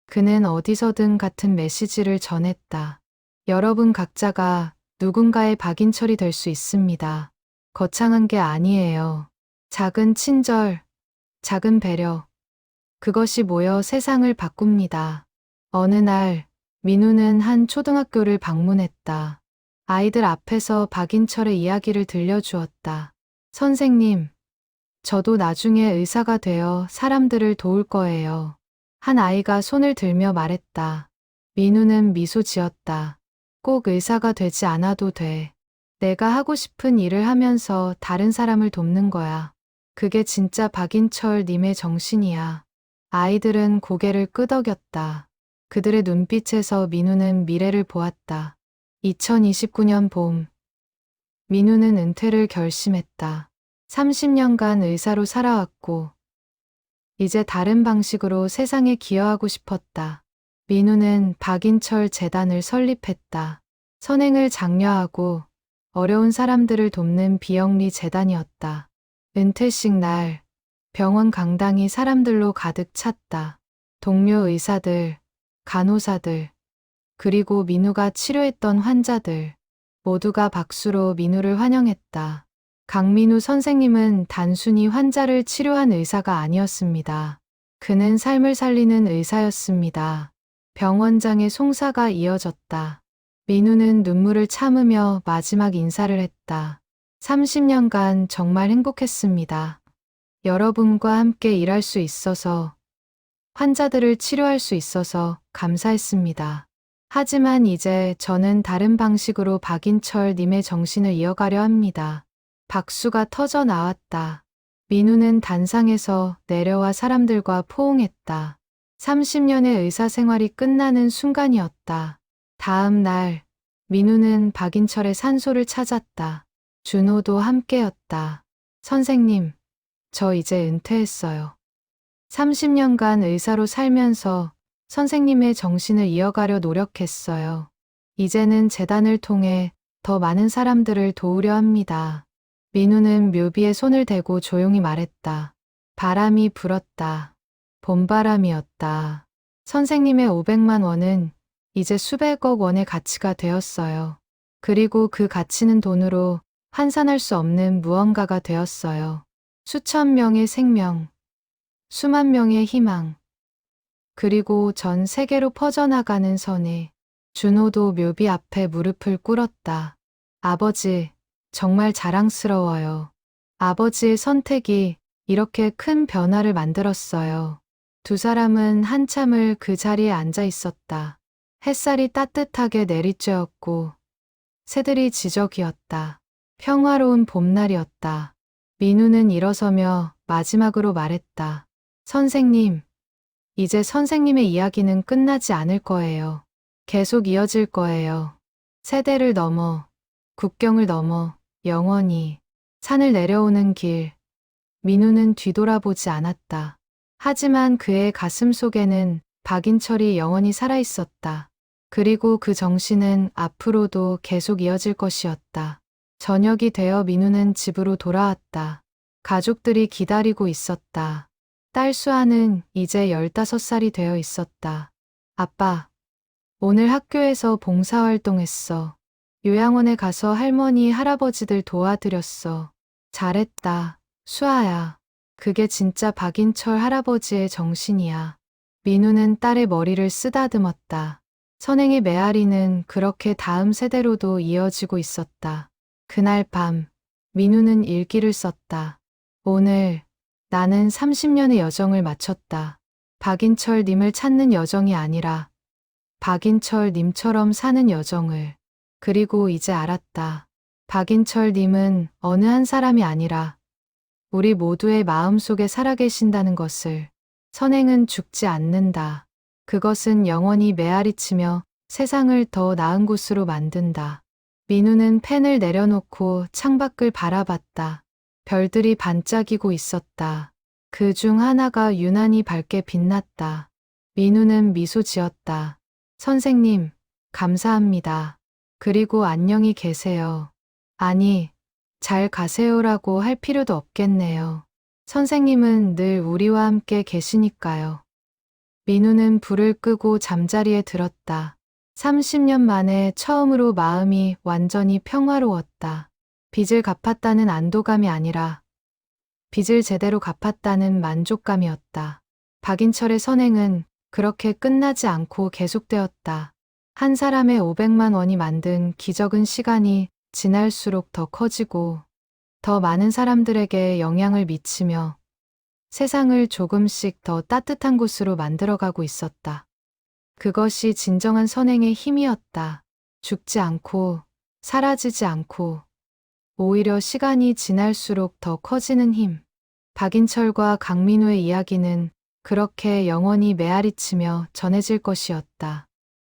S1: 그는 어디서든 같은 메시지를 전했다. 여러분 각자가 누군가의 박인철이 될 수 있습니다. 거창한 게 아니에요. 작은 친절, 작은 배려. 그것이 모여 세상을 바꿉니다. 어느 날 민우는 한 초등학교를 방문했다. 아이들 앞에서 박인철의 이야기를 들려주었다. 선생님, 저도 나중에 의사가 되어 사람들을 도울 거예요. 한 아이가 손을 들며 말했다. 민우는 미소 지었다. 꼭 의사가 되지 않아도 돼. 내가 하고 싶은 일을 하면서 다른 사람을 돕는 거야. 그게 진짜 박인철 님의 정신이야. 아이들은 고개를 끄덕였다. 그들의 눈빛에서 민우는 미래를 보았다. 2029년 봄. 민우는 은퇴를 결심했다. 30년간 의사로 살아왔고 이제 다른 방식으로 세상에 기여하고 싶었다. 민우는 박인철 재단을 설립했다. 선행을 장려하고 어려운 사람들을 돕는 비영리 재단이었다. 은퇴식 날 병원 강당이 사람들로 가득 찼다. 동료 의사들, 간호사들, 그리고 민우가 치료했던 환자들 모두가 박수로 민우를 환영했다. 강민우 선생님은 단순히 환자를 치료한 의사가 아니었습니다. 그는 삶을 살리는 의사였습니다. 병원장의 송사가 이어졌다. 민우는 눈물을 참으며 마지막 인사를 했다. 30년간 정말 행복했습니다. 여러분과 함께 일할 수 있어서, 환자들을 치료할 수 있어서 감사했습니다. 하지만 이제 저는 다른 방식으로 박인철 님의 정신을 이어가려 합니다. 박수가 터져 나왔다. 민우는 단상에서 내려와 사람들과 포옹했다. 30년의 의사 생활이 끝나는 순간이었다. 다음 날, 민우는 박인철의 산소를 찾았다. 준호도 함께였다. 선생님, 저 이제 은퇴했어요. 30년간 의사로 살면서 선생님의 정신을 이어가려 노력했어요. 이제는 재단을 통해 더 많은 사람들을 도우려 합니다. 민우는 묘비에 손을 대고 조용히 말했다. 바람이 불었다. 봄바람이었다. 선생님의 500만 원은 이제 수백억 원의 가치가 되었어요. 그리고 그 가치는 돈으로 환산할 수 없는 무언가가 되었어요. 수천 명의 생명, 수만 명의 희망, 그리고 전 세계로 퍼져나가는 선해. 준호도 묘비 앞에 무릎을 꿇었다. 아버지, 정말 자랑스러워요. 아버지의 선택이 이렇게 큰 변화를 만들었어요. 두 사람은 한참을 그 자리에 앉아 있었다. 햇살이 따뜻하게 내리쬐었고 새들이 지저귀었다. 평화로운 봄날이었다. 민우는 일어서며 마지막으로 말했다. 선생님, 이제 선생님의 이야기는 끝나지 않을 거예요. 계속 이어질 거예요. 세대를 넘어, 국경을 넘어, 영원히 산을 내려오는 길. 민우는 뒤돌아보지 않았다. 하지만 그의 가슴 속에는 박인철이 영원히 살아있었다. 그리고 그 정신은 앞으로도 계속 이어질 것이었다. 저녁이 되어 민우는 집으로 돌아왔다. 가족들이 기다리고 있었다. 딸 수아는 이제 15살이 되어 있었다. 아빠, 오늘 학교에서 봉사활동했어. 요양원에 가서 할머니, 할아버지들 도와드렸어. 잘했다, 수아야. 그게 진짜 박인철 할아버지의 정신이야. 민우는 딸의 머리를 쓰다듬었다. 선행의 메아리는 그렇게 다음 세대로도 이어지고 있었다. 그날 밤, 민우는 일기를 썼다. 오늘 나는 30년의 여정을 마쳤다. 박인철 님을 찾는 여정이 아니라 박인철 님처럼 사는 여정을. 그리고 이제 알았다. 박인철 님은 어느 한 사람이 아니라 우리 모두의 마음속에 살아계신다는 것을. 선행은 죽지 않는다. 그것은 영원히 메아리치며 세상을 더 나은 곳으로 만든다. 민우는 펜을 내려놓고 창밖을 바라봤다. 별들이 반짝이고 있었다. 그 중 하나가 유난히 밝게 빛났다. 민우는 미소 지었다. 선생님, 감사합니다. 그리고 안녕히 계세요. 아니, 잘 가세요라고 할 필요도 없겠네요. 선생님은 늘 우리와 함께 계시니까요. 민우는 불을 끄고 잠자리에 들었다. 30년 만에 처음으로 마음이 완전히 평화로웠다. 빚을 갚았다는 안도감이 아니라 빚을 제대로 갚았다는 만족감이었다. 박인철의 선행은 그렇게 끝나지 않고 계속되었다. 한 사람의 500만 원이 만든 기적은 시간이 지날수록 더 커지고 더 많은 사람들에게 영향을 미치며 세상을 조금씩 더 따뜻한 곳으로 만들어가고 있었다. 그것이 진정한 선행의 힘이었다. 죽지 않고 사라지지 않고 오히려 시간이 지날수록 더 커지는 힘. 박인철과 강민우의 이야기는 그렇게 영원히 메아리치며 전해질 것이었다.